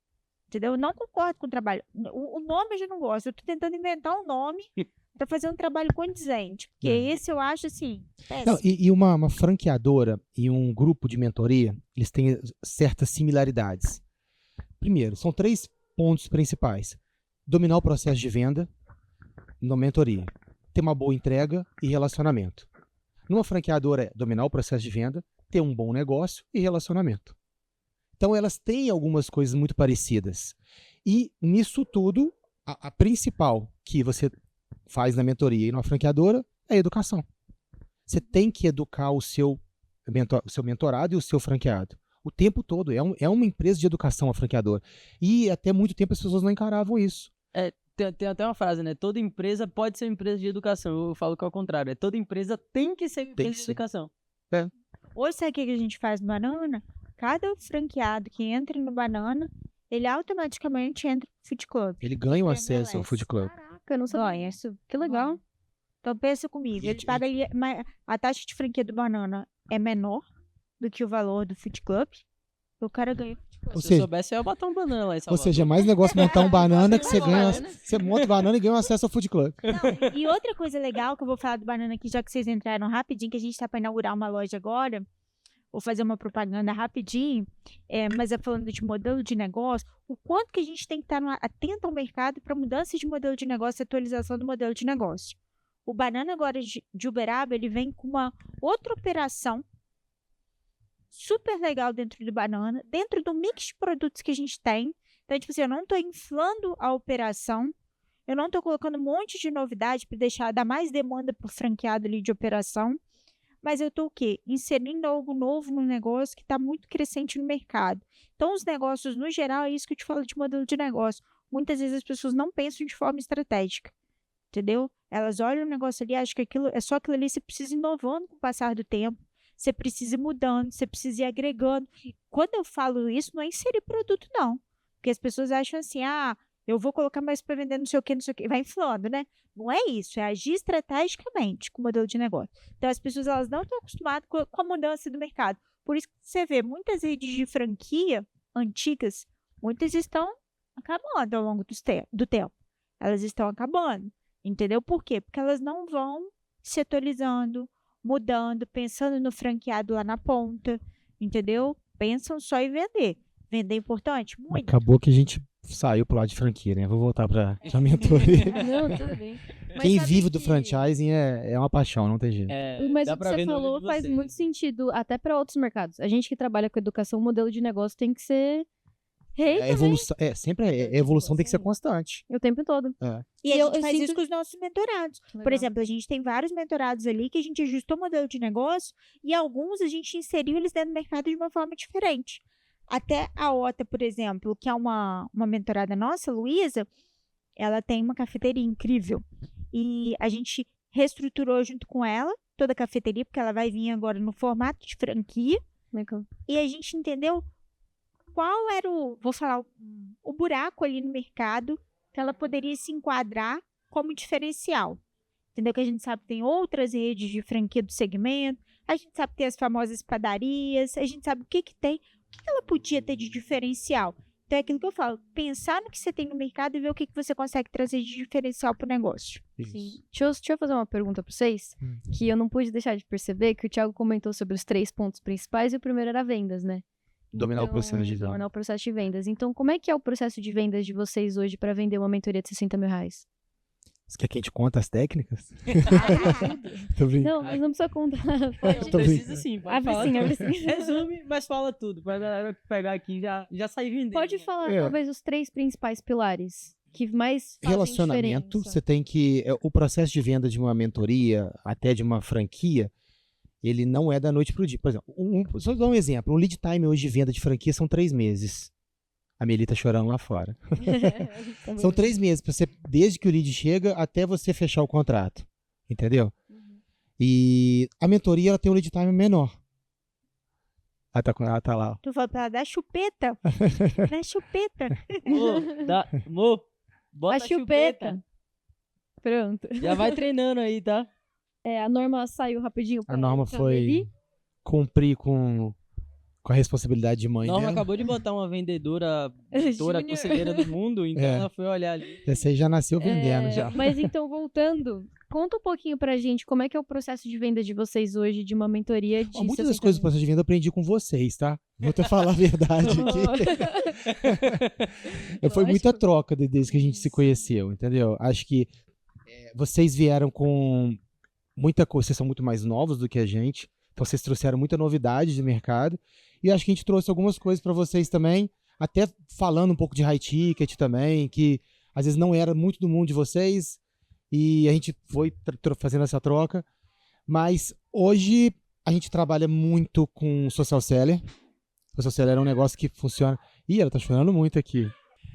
Entendeu? Eu não concordo com o trabalho. O nome eu já não gosto. Eu estou tentando inventar um nome para fazer um trabalho condizente. Porque esse eu acho, assim, péssimo. Não, e uma franqueadora e um grupo de mentoria, eles têm certas similaridades. Primeiro, são 3 pontos principais. Dominar o processo de venda na mentoria. Ter uma boa entrega e relacionamento. Numa franqueadora é dominar o processo de venda, ter um bom negócio e relacionamento. Então elas têm algumas coisas muito parecidas. E nisso tudo, a principal que você faz na mentoria e na franqueadora é a educação. Você tem que educar o seu mentorado e o seu franqueado. O tempo todo. É uma empresa de educação a franqueadora. E até muito tempo as pessoas não encaravam isso. Tem até uma frase, né? Toda empresa pode ser uma empresa de educação. Eu falo que é o contrário. Toda empresa tem que ser uma empresa de educação. Hoje, sabe o que a gente faz no Banana? Cada franqueado que entra no Banana, ele automaticamente entra no Food Club. Ele ganha o acesso ao Food Club. Caraca, eu não sabia. Isso. Que legal. Então pensa comigo, ele paga ali, a taxa de franquia do Banana é menor do que o valor do Food Club. O cara ganha. Se eu soubesse, eu ia botar um banana lá em Salvador. Ou seja, é mais negócio montar um banana que você ganha. Você monta o banana e ganha um acesso ao Food Club. Não, e outra coisa legal que eu vou falar do Banana aqui, já que vocês entraram rapidinho, que a gente está para inaugurar uma loja agora. Vou fazer uma propaganda rapidinho, mas falando de modelo de negócio, o quanto que a gente tem que estar atento ao mercado para mudança de modelo de negócio e atualização do modelo de negócio. O Banana agora de Uberaba, ele vem com uma outra operação super legal dentro do Banana, dentro do mix de produtos que a gente tem. Então, tipo assim, eu não estou inflando a operação, eu não estou colocando um monte de novidade para dar mais demanda para o franqueado ali de operação, mas eu estou o quê? Inserindo algo novo no negócio que está muito crescente no mercado. Então, os negócios, no geral, é isso que eu te falo de modelo de negócio. Muitas vezes as pessoas não pensam de forma estratégica, entendeu? Elas olham o negócio ali, acham que só aquilo ali, você precisa ir inovando com o passar do tempo, você precisa ir mudando, você precisa ir agregando. Quando eu falo isso, não é inserir produto, não. Porque as pessoas acham assim, eu vou colocar mais para vender não sei o que, vai inflando, né? Não é isso, é agir estrategicamente com o modelo de negócio. Então, as pessoas elas não estão acostumadas com a mudança do mercado. Por isso que você vê muitas redes de franquia antigas, muitas estão acabando ao longo do tempo. Elas estão acabando, entendeu? Por quê? Porque elas não vão se atualizando, mudando, pensando no franqueado lá na ponta, entendeu? Pensam só em vender. Vender é importante? Muito. Acabou que a gente saiu pro lado de franquia, né? Vou voltar pra mentoria. Não, tudo bem. Mas Quem sabe vive do que- franchising é uma paixão, não tem jeito. Mas dá o que pra você ver no falou olho de faz vocês. muito sentido, até para outros mercados. A gente que trabalha com educação, o modelo de negócio tem que ser rei A evolução, sempre a evolução tem que ser constante. o tempo todo. E a eu gente faz sinto- isso com os nossos mentorados. Por Legal. exemplo, a gente tem vários mentorados ali que a gente ajustou o modelo de negócio e alguns a gente inseriu eles dentro do mercado de uma forma diferente. Até a Ota, por exemplo, que é uma mentorada nossa, Luísa, ela tem uma cafeteria incrível. E a gente reestruturou junto com ela toda a cafeteria, porque ela vai vir agora no formato de franquia. Legal. E a gente entendeu qual era o buraco ali no mercado que ela poderia se enquadrar como diferencial. Entendeu? Que a gente sabe que tem outras redes de franquia do segmento, a gente sabe que tem as famosas padarias, a gente sabe o que tem, o que ela podia ter de diferencial. Então é aquilo que eu falo, pensar no que você tem no mercado e ver o que você consegue trazer de diferencial para o negócio. Sim. Deixa eu fazer uma pergunta para vocês, que eu não pude deixar de perceber, que o Thiago comentou sobre os 3 pontos principais e o primeiro era vendas, né? Dominar o processo de venda. Dominar o processo de vendas. Então, como é que é o processo de vendas de vocês hoje para vender uma mentoria de R$60 mil? Você quer que a gente conte as técnicas? Tô brincando. Não, mas não precisa contar. Não Pode. Tô precisa brincando. sim, pode Abre falar. sim, abre tudo. sim. Resume, mas fala tudo, pra galera pegar aqui e já sair vendendo. Pode né? falar, É. talvez, os 3 principais pilares que mais fazem Relacionamento, diferença. você tem que... O processo de venda de uma mentoria, até de uma franquia, ele não é da noite pro dia. Por exemplo, só dar um exemplo. Um lead time hoje de venda de franquia são 3 meses. A Meli tá chorando lá fora. Também. São 3 meses, pra você, desde que o lead chega até você fechar o contrato. Entendeu? E a mentoria ela tem um lead time menor. Ela tá lá. Tu falou pra ela, dá chupeta. Dá chupeta. Mo, bota A chupeta. Pronto. Já vai treinando aí, tá? A Norma saiu rapidinho pra A Norma pra foi Meli. cumprir com a responsabilidade de mãe Norma dela. acabou de botar uma vendedora, mentora, Júnior. conselheira do mundo, então É. ela foi olhar ali. Essa aí já nasceu vendendo já. Mas então, voltando, conta um pouquinho pra gente como é que é o processo de venda de vocês hoje de uma mentoria de Muitas das 60 coisas do processo de venda eu aprendi com vocês, tá? Vou até falar a verdade aqui. Foi muita troca desde que a gente se conheceu, entendeu? Acho que vocês vieram com muita coisa, vocês são muito mais novos do que a gente, então vocês trouxeram muita novidade de mercado, e acho que a gente trouxe algumas coisas para vocês também, até falando um pouco de high ticket também, que às vezes não era muito do mundo de vocês, e a gente foi fazendo essa troca, mas hoje a gente trabalha muito com social seller. Social seller é um negócio que funciona. Ih, ela tá chorando muito aqui.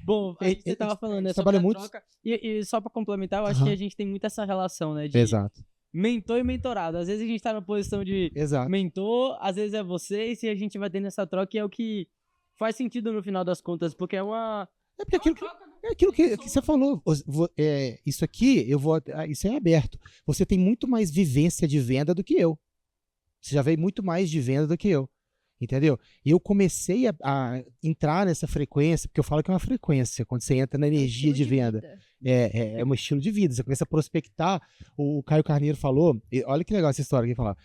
Bom, aí você tava falando, né, sobre trabalha a muito- troca. E só pra complementar, eu acho Aham. que a gente tem muito essa relação, né, de Exato, mentor e mentorado. Às vezes a gente tá na posição de exato. mentor, às vezes é você, e se a gente vai tendo essa troca, e é o que faz sentido no final das contas, porque é uma... É porque aquilo que você falou, isso aqui, isso é aberto. Você tem muito mais vivência de venda do que eu. Você já veio muito mais de venda do que eu. Entendeu? E eu comecei a entrar nessa frequência, porque eu falo que é uma frequência, quando você entra na energia de venda. É um estilo de vida, você começa a prospectar. O Caio Carneiro falou, olha que legal essa história que ele falou.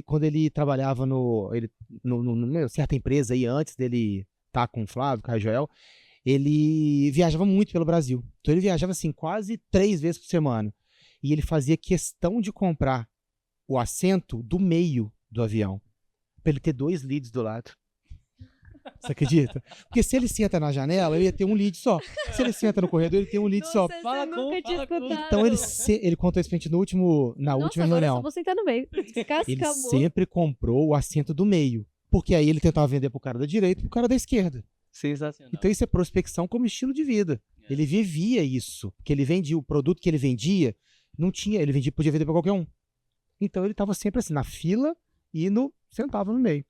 Quando ele trabalhava numa certa empresa aí, antes dele estar com o Flávio, Caio Joel, ele viajava muito pelo Brasil. Então ele viajava assim quase 3 vezes por semana. E ele fazia questão de comprar o assento do meio do avião, para ele ter 2 leads do lado. Você acredita? Porque se ele senta na janela, ele ia ter um lead só. Se ele senta no corredor, ele tem um lead só. Fala com- nunca tinha fala com- escutado. Então ele contou isso pra gente na última Nossa, agora eu reunião. só vou sentar no meio. Ele Descascabou. sempre comprou o assento do meio. Porque aí ele tentava vender pro cara da direita e pro cara da esquerda. Sensacional. Então isso é prospecção como estilo de vida. Ele vivia isso. Porque ele vendia o produto que ele vendia, podia vender para qualquer um. Então ele estava sempre assim, na fila e sentava no meio.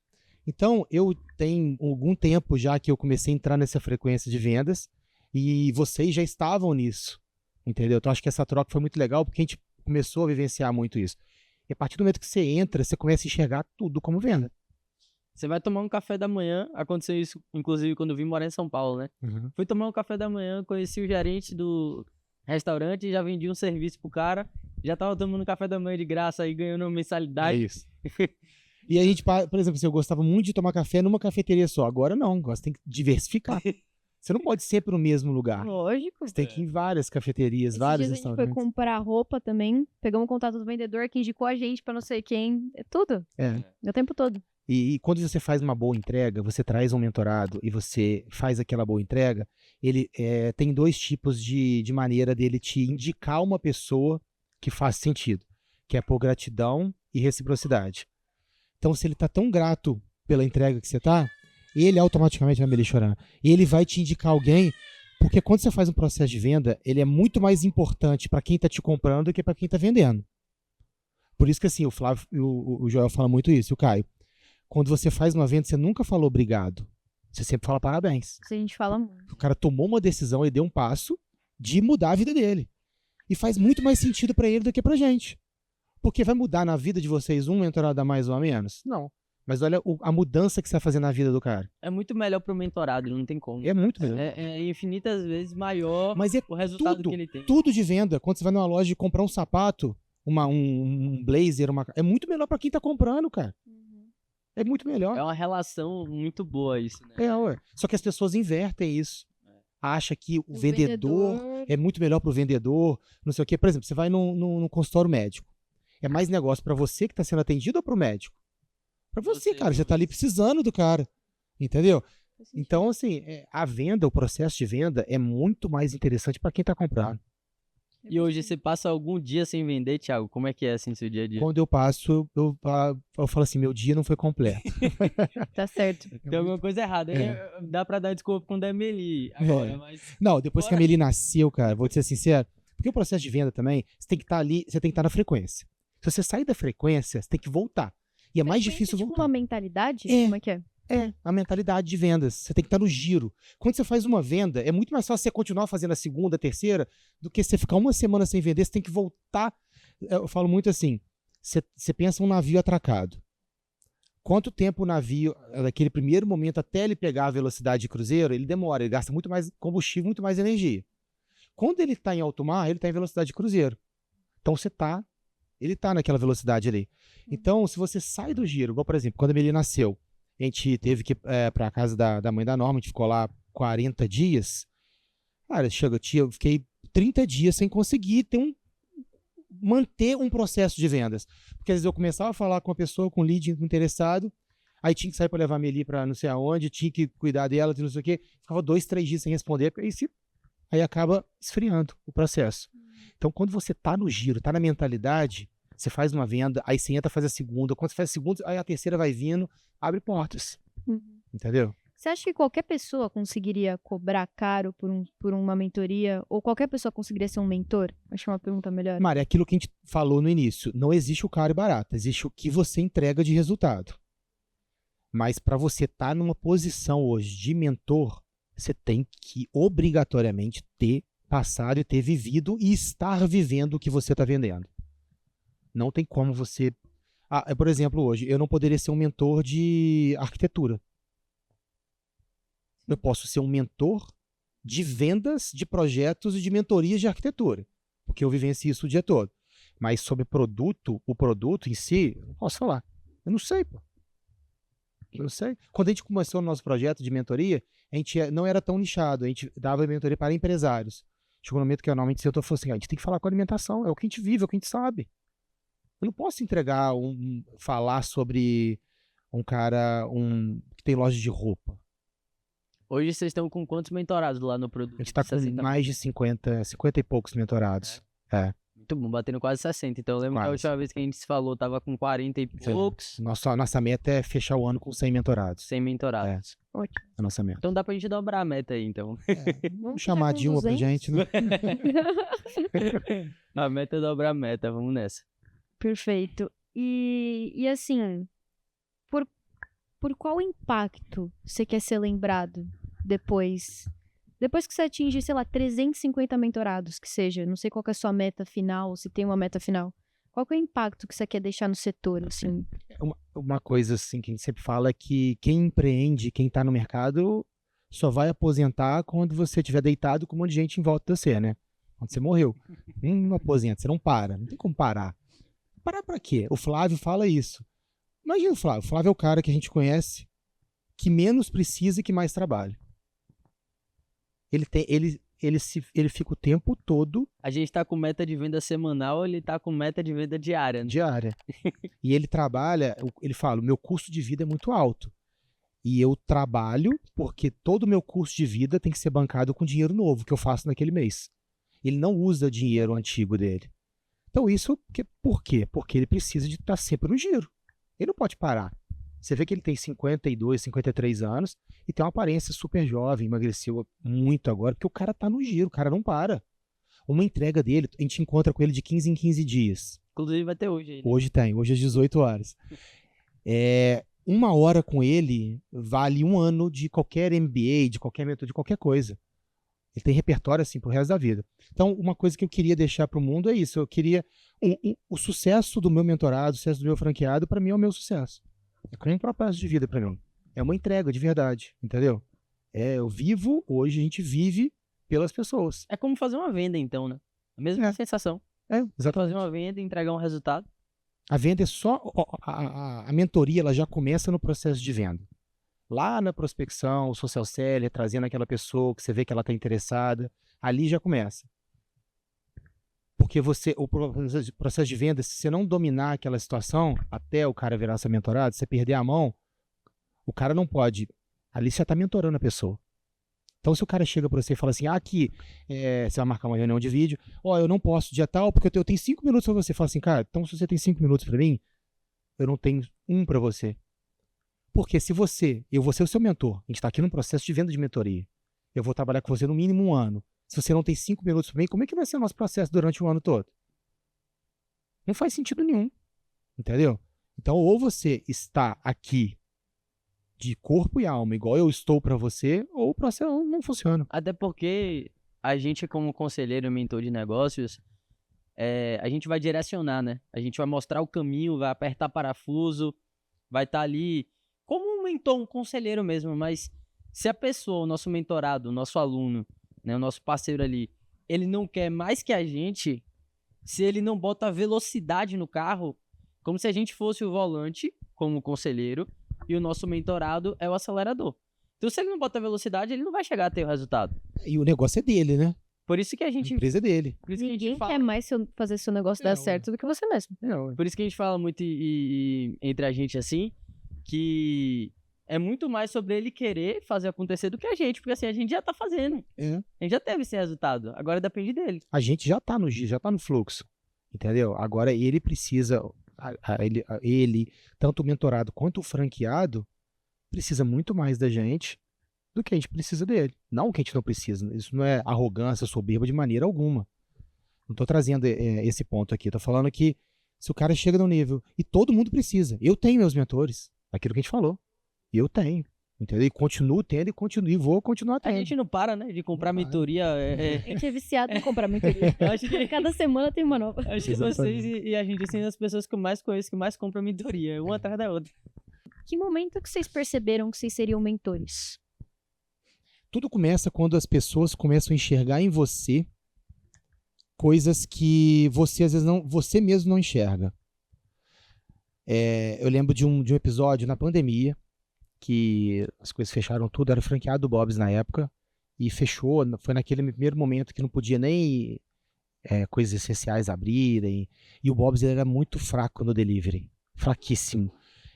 Então eu tenho algum tempo já que eu comecei a entrar nessa frequência de vendas e vocês já estavam nisso. Entendeu? Então acho que essa troca foi muito legal porque a gente começou a vivenciar muito isso. E a partir do momento que você entra, você começa a enxergar tudo como venda. Você vai tomar um café da manhã, aconteceu isso, inclusive, quando eu vim morar em São Paulo, né? Fui tomar um café da manhã, conheci o gerente do restaurante, já vendi um serviço pro cara, já tava tomando café da manhã de graça aí, ganhando uma É mensalidade. isso. E a gente, por exemplo, assim, eu gostava muito de tomar café numa cafeteria só. Agora não, você tem que diversificar. Você não pode ir sempre no mesmo lugar. Lógico. Você tem que ir em várias cafeterias, Esses vários dias a gente foi restaurantes. comprar roupa também. Pegamos o contato do vendedor que indicou a gente pra não sei quem. É tudo. É. O tempo todo. E quando você faz uma boa entrega, você traz um mentorado e você faz aquela boa entrega, ele tem 2 tipos de maneira dele te indicar uma pessoa que faz sentido, que é por gratidão e reciprocidade. Então, se ele tá tão grato pela entrega que você tá, ele automaticamente vai me chorando. E ele vai te indicar alguém, porque quando você faz um processo de venda, ele é muito mais importante para quem tá te comprando do que para quem tá vendendo. Por isso que assim, o Flávio e o Joel falam muito isso, e o Caio. Quando você faz uma venda, você nunca falou obrigado. Você sempre fala parabéns. Isso a gente fala muito. O cara tomou uma decisão e deu um passo de mudar a vida dele. E faz muito mais sentido para ele do que pra gente. Porque vai mudar na vida de vocês um mentorado a mais ou a menos? Não. Mas olha a mudança que você vai fazer na vida do cara. É muito melhor pro mentorado, não tem como. É muito melhor. É infinitas vezes maior Mas é o resultado tudo, que ele tem. tudo de venda. Quando você vai numa loja e comprar um sapato, um blazer, é muito melhor para quem tá comprando, cara. É muito melhor. É uma relação muito boa isso, né? Ué. Só que as pessoas invertem isso. acha que o vendedor é muito melhor para o vendedor, não sei o quê. Por exemplo, você vai num consultório médico. É mais negócio para você que está sendo atendido ou para o médico? Para você, cara. Você está ali precisando do cara. Entendeu? Então, assim, a venda, o processo de venda é muito mais interessante para quem está comprando. E hoje você passa algum dia sem vender, Thiago? Como é que é assim seu dia a dia? Quando eu passo, eu falo assim, meu dia não foi completo. Tá certo. Tem alguma coisa errada. Dá pra dar desculpa quando é Meli agora, mas... Não, depois que a Meli nasceu, cara, vou te ser sincero, porque o processo de venda também, você tem que estar ali, você tem que estar na frequência. Se você sair da frequência, você tem que voltar. E é mais difícil tipo voltar. uma mentalidade? Como é que é? É, a mentalidade de vendas. Você tem que estar no giro. Quando você faz uma venda, é muito mais fácil você continuar fazendo a segunda, a terceira, do que você ficar uma semana sem vender, você tem que voltar. Eu falo muito assim, você pensa um navio atracado. Quanto tempo o navio, daquele primeiro momento até ele pegar a velocidade de cruzeiro, ele demora, ele gasta muito mais combustível, muito mais energia. Quando ele está em alto mar, ele está em velocidade de cruzeiro. Então ele está naquela velocidade ali. Então, se você sai do giro, igual por exemplo, quando a Meli nasceu, a gente teve que ir para a casa da mãe da Norma, a gente ficou lá 40 dias. Cara, eu fiquei 30 dias sem conseguir manter um processo de vendas. Porque às vezes eu começava a falar com uma pessoa, com um lead interessado, aí tinha que sair para levar a Meli para não sei aonde, tinha que cuidar dela, não sei o quê. Ficava 2, 3 dias sem responder, aí acaba esfriando o processo. Então, quando você está no giro, está na mentalidade, você faz uma venda, aí você entra, faz a segunda. Quando você faz a segunda, aí a terceira vai vindo, abre portas. Entendeu? Você acha que qualquer pessoa conseguiria cobrar caro por uma mentoria? Ou qualquer pessoa conseguiria ser um mentor? Acho que é uma pergunta melhor. Mari, é aquilo que a gente falou no início. Não existe o caro e barato. Existe o que você entrega de resultado. Mas para você estar numa posição hoje de mentor, você tem que obrigatoriamente ter passado e ter vivido e estar vivendo o que você está vendendo. Não tem como você... por exemplo, hoje, eu não poderia ser um mentor de arquitetura. Eu posso ser um mentor de vendas, de projetos e de mentorias de arquitetura, porque eu vivencio isso o dia todo. Mas sobre o produto em si, eu não posso falar. Eu não sei, pô. Eu não sei. Quando a gente começou o nosso projeto de mentoria, a gente não era tão nichado, a gente dava mentoria para empresários. Chegou um momento que eu normalmente sentou e falou assim, a gente tem que falar com alimentação, é o que a gente vive, é o que a gente sabe. Eu não posso falar sobre um cara que tem loja de roupa. Hoje vocês estão com quantos mentorados lá no produto? A gente está com mais de 50 e poucos mentorados. Muito bom, batendo quase 60. Então eu lembro que a última vez que a gente se falou, tava com 40 e poucos. Nossa meta é fechar o ano com 100 mentorados. 100 mentorados. Ótimo. A nossa meta. Então dá pra gente dobrar a meta aí, então. Vamos chamar a Dilma pra gente, né? A meta é dobrar a meta, vamos nessa. Perfeito. E assim, por qual impacto você quer ser lembrado depois que você atinge, sei lá, 350 mentorados, que seja? Não sei qual que é a sua meta final, se tem uma meta final. Qual que é o impacto que você quer deixar no setor, assim? Uma coisa, assim, que a gente sempre fala é que quem empreende, quem tá no mercado, só vai aposentar quando você estiver deitado com um monte de gente em volta de você, né? Quando você morreu. Não aposenta, você não para. Não tem como parar. Parar pra quê? O Flávio fala isso. Imagina o Flávio. O Flávio é o cara que a gente conhece que menos precisa e que mais trabalha. Ele fica o tempo todo... A gente tá com meta de venda semanal, ele tá com meta de venda diária, né? Diária. E ele trabalha... Ele fala, o meu custo de vida é muito alto. E eu trabalho porque todo o meu custo de vida tem que ser bancado com dinheiro novo que eu faço naquele mês. Ele não usa dinheiro antigo dele. Então isso, por quê? Porque ele precisa de estar sempre no giro. Ele não pode parar. Você vê que ele tem 52, 53 anos e tem uma aparência super jovem, emagreceu muito agora, porque o cara tá no giro, o cara não para. Uma entrega dele, a gente encontra com ele de 15 em 15 dias. Inclusive vai ter hoje aí, né? Hoje às 18 horas. 1 hora com ele vale 1 ano de qualquer MBA, de qualquer mentor, de qualquer coisa. Ele tem repertório assim pro resto da vida. Então, uma coisa que eu queria deixar pro mundo é isso. Eu queria... O sucesso do meu mentorado, o sucesso do meu franqueado, para mim é o meu sucesso. É um propósito de vida para mim. É uma entrega de verdade, entendeu? Eu vivo, hoje a gente vive pelas pessoas. É como fazer uma venda, então, né? A mesma sensação. Exatamente. Fazer uma venda e entregar um resultado. A venda é só... A mentoria ela já começa no processo de venda. Lá na prospecção, o social seller, trazendo aquela pessoa que você vê que ela está interessada, ali já começa. Porque o processo de venda, se você não dominar aquela situação, até o cara virar seu mentorado, você perder a mão, o cara não pode. Ali você está mentorando a pessoa. Então, se o cara chega para você e fala assim, aqui, você vai marcar uma reunião de vídeo, eu não posso dia tal, porque eu tenho 5 minutos para você. Fala assim, cara, então se você tem 5 minutos para mim, eu não tenho um para você. Porque se eu vou ser o seu mentor, a gente está aqui num processo de venda de mentoria, eu vou trabalhar com você no mínimo 1 ano. Se você não tem 5 minutos para mim, como é que vai ser o nosso processo durante o ano todo? Não faz sentido nenhum, entendeu? Então, ou você está aqui de corpo e alma, igual eu estou para você, ou o processo não funciona. Até porque a gente, como conselheiro e mentor de negócios, a gente vai direcionar, né? A gente vai mostrar o caminho, vai apertar parafuso, vai estar ali como um mentor, um conselheiro mesmo, mas se a pessoa, o nosso mentorado, o nosso aluno, né, o nosso parceiro ali, ele não quer mais que a gente, se ele não bota velocidade no carro, como se a gente fosse o volante, como conselheiro, e o nosso mentorado é o acelerador. Então, se ele não bota velocidade, ele não vai chegar a ter o resultado. E o negócio é dele, né? Por isso que a A gente... empresa é dele. Por isso que a Ninguém gente fala... quer mais fazer seu negócio dar certo do que você mesmo. Por isso que a gente fala muito entre a gente assim, que é muito mais sobre ele querer fazer acontecer do que a gente, porque assim, a gente já tá fazendo. A gente já teve esse resultado, agora depende dele. A gente já tá no fluxo, entendeu? Agora ele precisa, ele, tanto o mentorado quanto o franqueado, precisa muito mais da gente do que a gente precisa dele. Não que a gente não precisa, isso não é arrogância, soberba de maneira alguma. Não tô trazendo esse ponto aqui, tô falando que se o cara chega no nível, e todo mundo precisa, eu tenho meus mentores, aquilo que a gente falou, eu tenho, entendeu? E continuo tendo e vou continuar tendo. A gente não para, né, de comprar mentoria. A gente é viciado em comprar mentoria. Eu acho que Cada semana tem uma nova. acho que vocês e a gente, assim, as pessoas que eu mais conheço, que mais compram mentoria, uma atrás da outra. Que momento que vocês perceberam que vocês seriam mentores? Tudo começa quando as pessoas começam a enxergar em você coisas que você às vezes você mesmo não enxerga. Eu lembro de um episódio na pandemia que as coisas fecharam tudo, era franqueado do Bob's na época e fechou, foi naquele primeiro momento que não podia nem coisas essenciais abrirem, e o Bob's era muito fraco no delivery, fraquíssimo.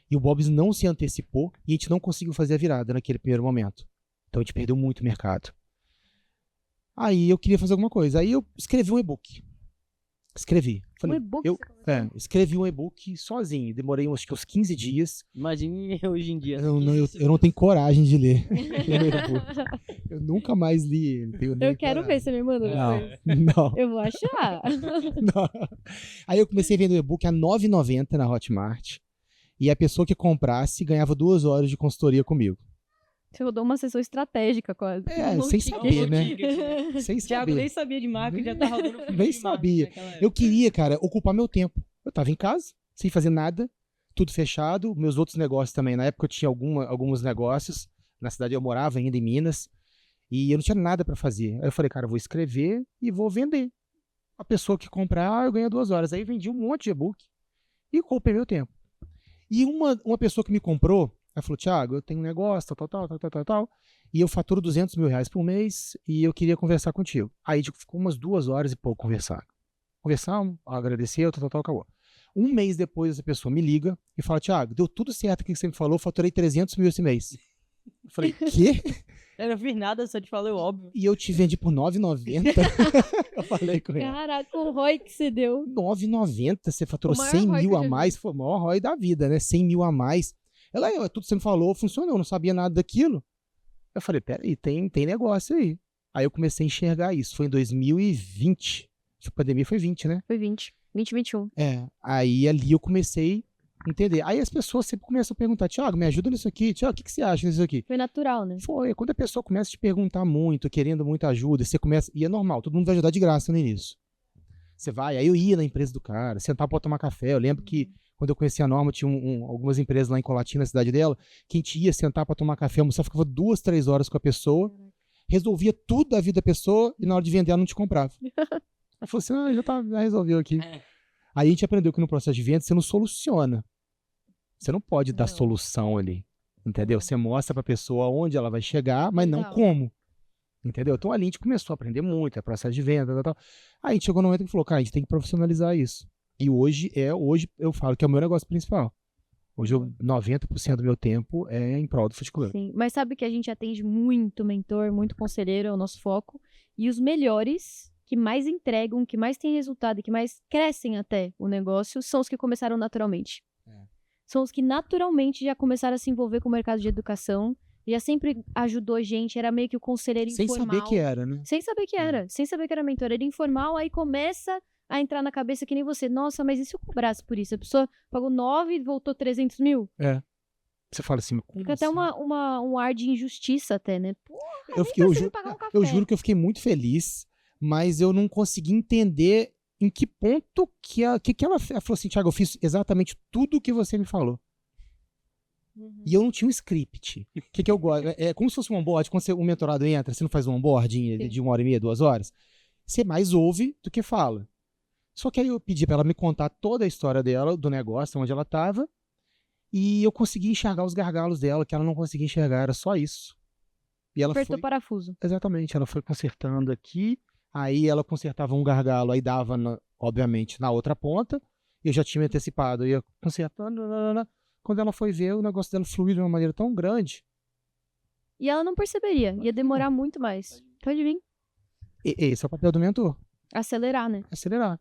E o Bob's não se antecipou e a gente não conseguiu fazer a virada naquele primeiro momento. Então a gente perdeu muito mercado. Aí eu queria fazer alguma coisa. Aí eu escrevi um e-book. Falei, Um e-book? escrevi um e-book sozinho. Demorei acho que uns 15 dias. Imagine hoje em dia. Eu não tenho coragem de ler. Eu nunca mais li ele. Eu quero ver, você me manda. Não. Eu vou achar. Não. Aí eu comecei a vender o e-book a R$ 9,90 na Hotmart. E a pessoa que comprasse ganhava 2 horas de consultoria comigo. Você rodou uma sessão estratégica quase. Sem saber, né? Sem Thiago saber. nem sabia de marketing, já tá rodando fundo Nem de marketing sabia. naquela época. Eu queria, cara, ocupar meu tempo. Eu tava em casa, sem fazer nada, tudo fechado. Meus outros negócios também. Na época eu tinha alguns negócios. Na cidade eu morava ainda em Minas. E eu não tinha nada pra fazer. Aí eu falei, cara, eu vou escrever e vou vender. A pessoa que comprar, eu ganho 2 horas. Aí vendi um monte de e-book e ocupei meu tempo. E uma pessoa que me comprou, ela falou, Thiago, eu tenho um negócio, tal, e eu faturo R$200 mil por mês e eu queria conversar contigo. Aí ficou umas 2 horas e pouco conversando. Conversamos, agradeceu, acabou. Um mês depois, essa pessoa me liga e fala, Thiago, deu tudo certo aqui que você me falou, faturei R$300 mil esse mês. Eu falei, quê? Eu não fiz nada, só te falei o óbvio. E eu te vendi por R$9,90. Eu falei com ela. Caraca, o ROI que você deu. R$9,90, você faturou O maior 100 ROI mil que eu a já mais, foi o maior ROI da vida, né? 100 mil a mais. Ela, tudo que você me falou funcionou, eu não sabia nada daquilo. Eu falei, peraí, tem negócio aí. Aí eu comecei a enxergar isso, foi em 2020. A pandemia foi 20, né? Foi 2021. Aí ali eu comecei a entender. Aí as pessoas sempre começam a perguntar, Thiago, me ajuda nisso aqui. Thiago, o que você acha nisso aqui? Foi natural, né? Foi, quando a pessoa começa a te perguntar muito, querendo muita ajuda, você começa, e é normal, todo mundo vai ajudar de graça no início. Você vai, aí eu ia na empresa do cara, sentar pra tomar café. Eu lembro que quando eu conheci a Norma, tinha algumas empresas lá em Colatina, na cidade dela, que a gente ia sentar pra tomar café, almoçar, ficava 2, 3 horas com a pessoa, resolvia tudo da vida da pessoa e na hora de vender ela não te comprava. Ela falou assim, já resolveu aqui. Aí a gente aprendeu que no processo de venda você não soluciona. Você não pode dar solução ali. entendeu? Você mostra pra pessoa onde ela vai chegar, mas não Legal. como, entendeu? Então ali a gente começou a aprender muito, é processo de venda, tal, tal. Aí a gente chegou no momento que falou, cara, a gente tem que profissionalizar isso. E hoje eu falo que é o meu negócio principal. Hoje 90% do meu tempo é em prol do Foot Club. Sim, mas sabe que a gente atende muito mentor, muito conselheiro, é o nosso foco. E os melhores, que mais entregam, que mais têm resultado e que mais crescem até o negócio, são os que começaram naturalmente. São os que naturalmente já começaram a se envolver com o mercado de educação, já sempre ajudou a gente, era meio que o conselheiro Sem informal. saber que era, né? Sem saber que era, sem saber que era mentor. Era informal, aí começa a entrar na cabeça que nem você. Nossa, mas e se eu cobrasse por isso? A pessoa pagou 9 e voltou 300 mil? Você fala assim, como Fica até assim? um ar de injustiça até, né? Porra, Eu, nem fiquei- eu precisa ju- pagar um café. eu juro que eu fiquei muito feliz, mas eu não consegui entender em que ponto que ela falou assim, Thiago, eu fiz exatamente tudo o que você me falou. Uhum. E eu não tinha um script. O que eu gosto? É como se fosse um onboard. Quando um mentorado entra, você não faz um onboarding Sim. de 1h30, 2 horas. Você mais ouve do que fala. Só que aí eu pedi pra ela me contar toda a história dela, do negócio, onde ela tava. E eu consegui enxergar os gargalos dela, que ela não conseguia enxergar. Era só isso. E ela Apertou foi... o parafuso. Exatamente. Ela foi consertando aqui. Aí ela consertava um gargalo, aí dava, obviamente, na outra ponta. Eu já tinha me antecipado. Eu ia consertando. Quando ela foi ver, o negócio dela fluiu de uma maneira tão grande. E ela não perceberia. Ia demorar muito mais. Pode vir. E esse é o papel do mentor. Acelerar, né? Acelerar.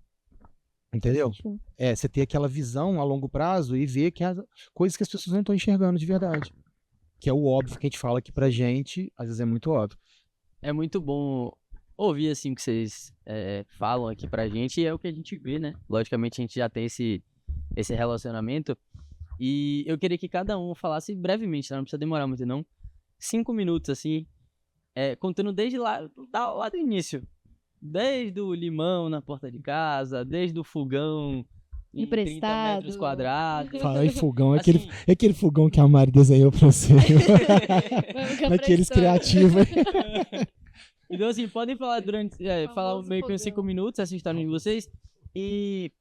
Entendeu? Sim. Você ter aquela visão a longo prazo e ver que as coisas que as pessoas não estão enxergando de verdade. Que é o óbvio que a gente fala aqui pra gente, às vezes é muito óbvio. É muito bom ouvir assim o que vocês falam aqui pra gente, e é o que a gente vê, né? Logicamente a gente já tem esse relacionamento. E eu queria que cada um falasse brevemente, tá? Não precisa demorar muito não. 5 minutos, assim, contando desde lá do início. Desde o limão na porta de casa, desde o fogão em 30 Emprestado. metros quadrados. Fala em fogão, é Assim, aquele fogão que a Mari desenhou pra você. Vai ficar Naqueles prestando. criativos. Então, assim, podem falar falar Famoso meio que uns fogão. 5 minutos essa história de vocês. E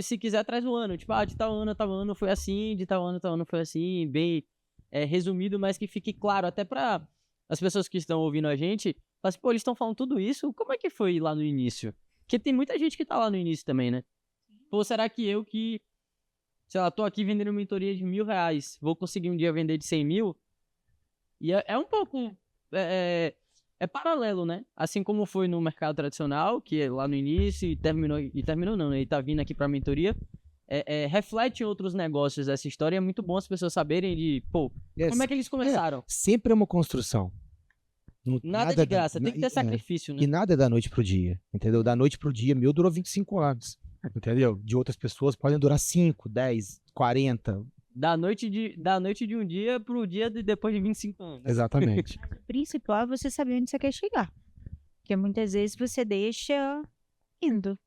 se quiser, traz o ano. Tipo, de tal ano foi assim, de tal ano foi assim, bem resumido, mas que fique claro, até pra as pessoas que estão ouvindo a gente, falar assim, pô, eles estão falando tudo isso, como é que foi lá no início? Porque tem muita gente que tá lá no início também, né? Pô, será que eu que, sei lá, tô aqui vendendo mentoria de R$1.000, vou conseguir um dia vender de 100 mil? E é um pouco... É paralelo, né? Assim como foi no mercado tradicional, que é lá no início e terminou não, né? E tá vindo aqui pra mentoria. Reflete em outros negócios essa história. É muito bom as pessoas saberem de, pô, como é que eles começaram? Sempre é uma construção. Nada de graça, tem que ter sacrifício, né? E nada é da noite pro dia, entendeu? Da noite pro dia, meu durou 25 anos, entendeu? De outras pessoas podem durar 5, 10, 40. Da noite de um dia pro dia depois de 25 anos. Exatamente. O principal é você saber onde você quer chegar. Porque muitas vezes você deixa indo,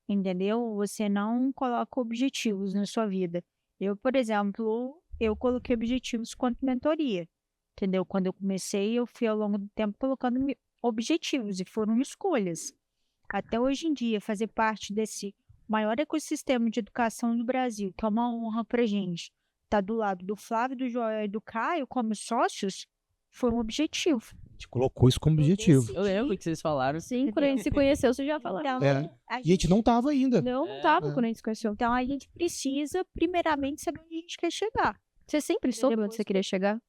entendeu? Você não coloca objetivos na sua vida. Eu, por exemplo, eu coloquei objetivos quanto mentoria, entendeu? Quando eu comecei, eu fui ao longo do tempo colocando objetivos e foram escolhas. Até hoje em dia, fazer parte desse maior ecossistema de educação do Brasil, que é uma honra pra gente, tá do lado do Flávio, do Joel e do Caio como sócios, foi um objetivo. A gente colocou isso como objetivo. Eu lembro que vocês falaram. Sim, quando a gente se conheceu, você já falou. Então, E a gente não tava ainda. Não tava quando a gente se conheceu. Então, a gente precisa, primeiramente, saber onde a gente quer chegar. Você sempre soube onde você queria chegar?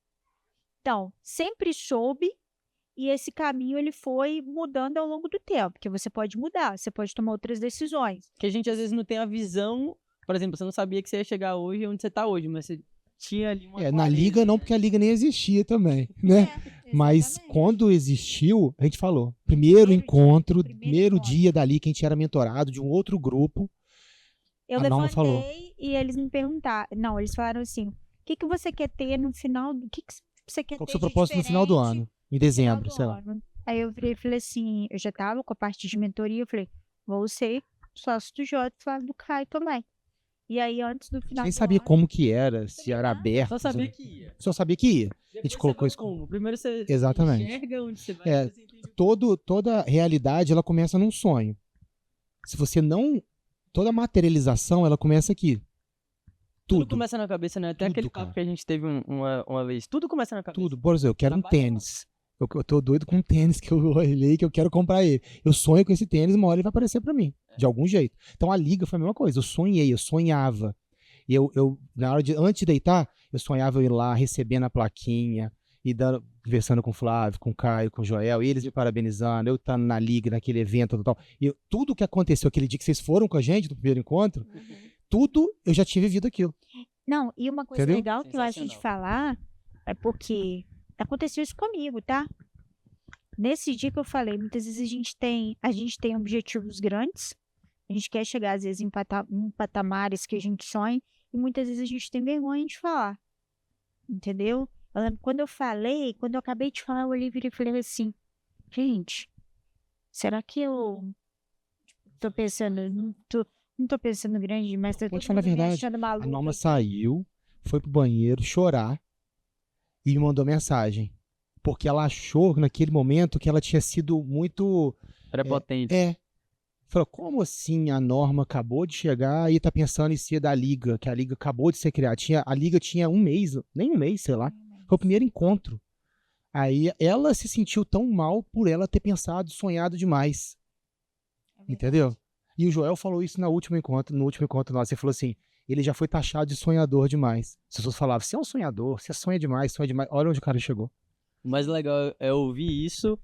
Então, sempre soube, e esse caminho ele foi mudando ao longo do tempo, porque você pode mudar, você pode tomar outras decisões. Que a gente às vezes não tem a visão. Por exemplo, você não sabia que você ia chegar hoje onde você tá hoje, mas você tinha ali uma Na clareza, liga não, né? porque a liga nem existia também, né? Mas exatamente. quando existiu, a gente falou, primeiro encontro, primeiro primeiro encontro. dia dali que a gente era mentorado de um outro grupo. Eu A Norma levantei falou. e eles me perguntaram, não, eles falaram assim, o que você quer ter no final, o que você quer Qual que ter é o seu de propósito no final do diferente ano? Em no dezembro, final sei do lá. ano? Aí eu falei assim, eu já tava com a parte de mentoria, eu falei, vou ser sócio do Jota, Flávio do Caio também. E aí, antes do final Nem do sabia ano, como que era, se era aberto. Só sabia que ia. Só sabia que ia. Depois colocou você isso vai como? Primeiro você Exatamente. enxerga onde você vai. É, depois você entende Toda realidade, ela começa num sonho. Se você não... Toda materialização, ela começa aqui. Tudo começa na cabeça, né? Até Tudo, aquele papo cara. que a gente teve uma vez. Tudo começa na cabeça. Tudo. Por exemplo, eu quero um Trabalho. tênis. Eu tô doido com um tênis que eu olhei, que eu quero comprar ele. Eu sonho com esse tênis, uma hora ele vai aparecer pra mim, de algum jeito. Então a liga foi a mesma coisa. Eu sonhava. E na hora antes de deitar, eu sonhava eu ir lá, recebendo a plaquinha, e conversando com o Flávio, com o Caio, com o Joel, e eles me parabenizando, eu estando na liga, naquele evento, tal. E tudo que aconteceu aquele dia que vocês foram com a gente, no primeiro encontro, tudo eu já tinha vivido aquilo. Não, e uma coisa Entendeu? legal que eu acho de falar é porque aconteceu isso comigo, tá? Nesse dia que eu falei, muitas vezes a gente tem objetivos grandes, a gente quer chegar, às vezes, em patamares que a gente sonha, e muitas vezes a gente tem vergonha de falar, entendeu? Eu lembro, quando eu acabei de falar, eu olhei e virei e falei assim, gente, será que eu tô pensando, não tô pensando grande, mas tá Vou te todo falar a mundo me verdade, achando a maluca Norma aqui? saiu, foi pro banheiro chorar e me mandou mensagem. Porque ela achou naquele momento que ela tinha sido muito. Prepotente. Falou, como assim a Norma acabou de chegar e tá pensando em ser da Liga, que a Liga acabou de ser criada? A Liga tinha um mês, nem um mês, sei lá. Foi o primeiro encontro. Aí ela se sentiu tão mal por ela ter pensado, sonhado demais. Entendeu? E o Joel falou isso no último encontro nosso. Ele falou assim, ele já foi taxado de sonhador demais. As pessoas falavam, você é um sonhador, você sonha demais. Olha onde o cara chegou. O mais legal é ouvir isso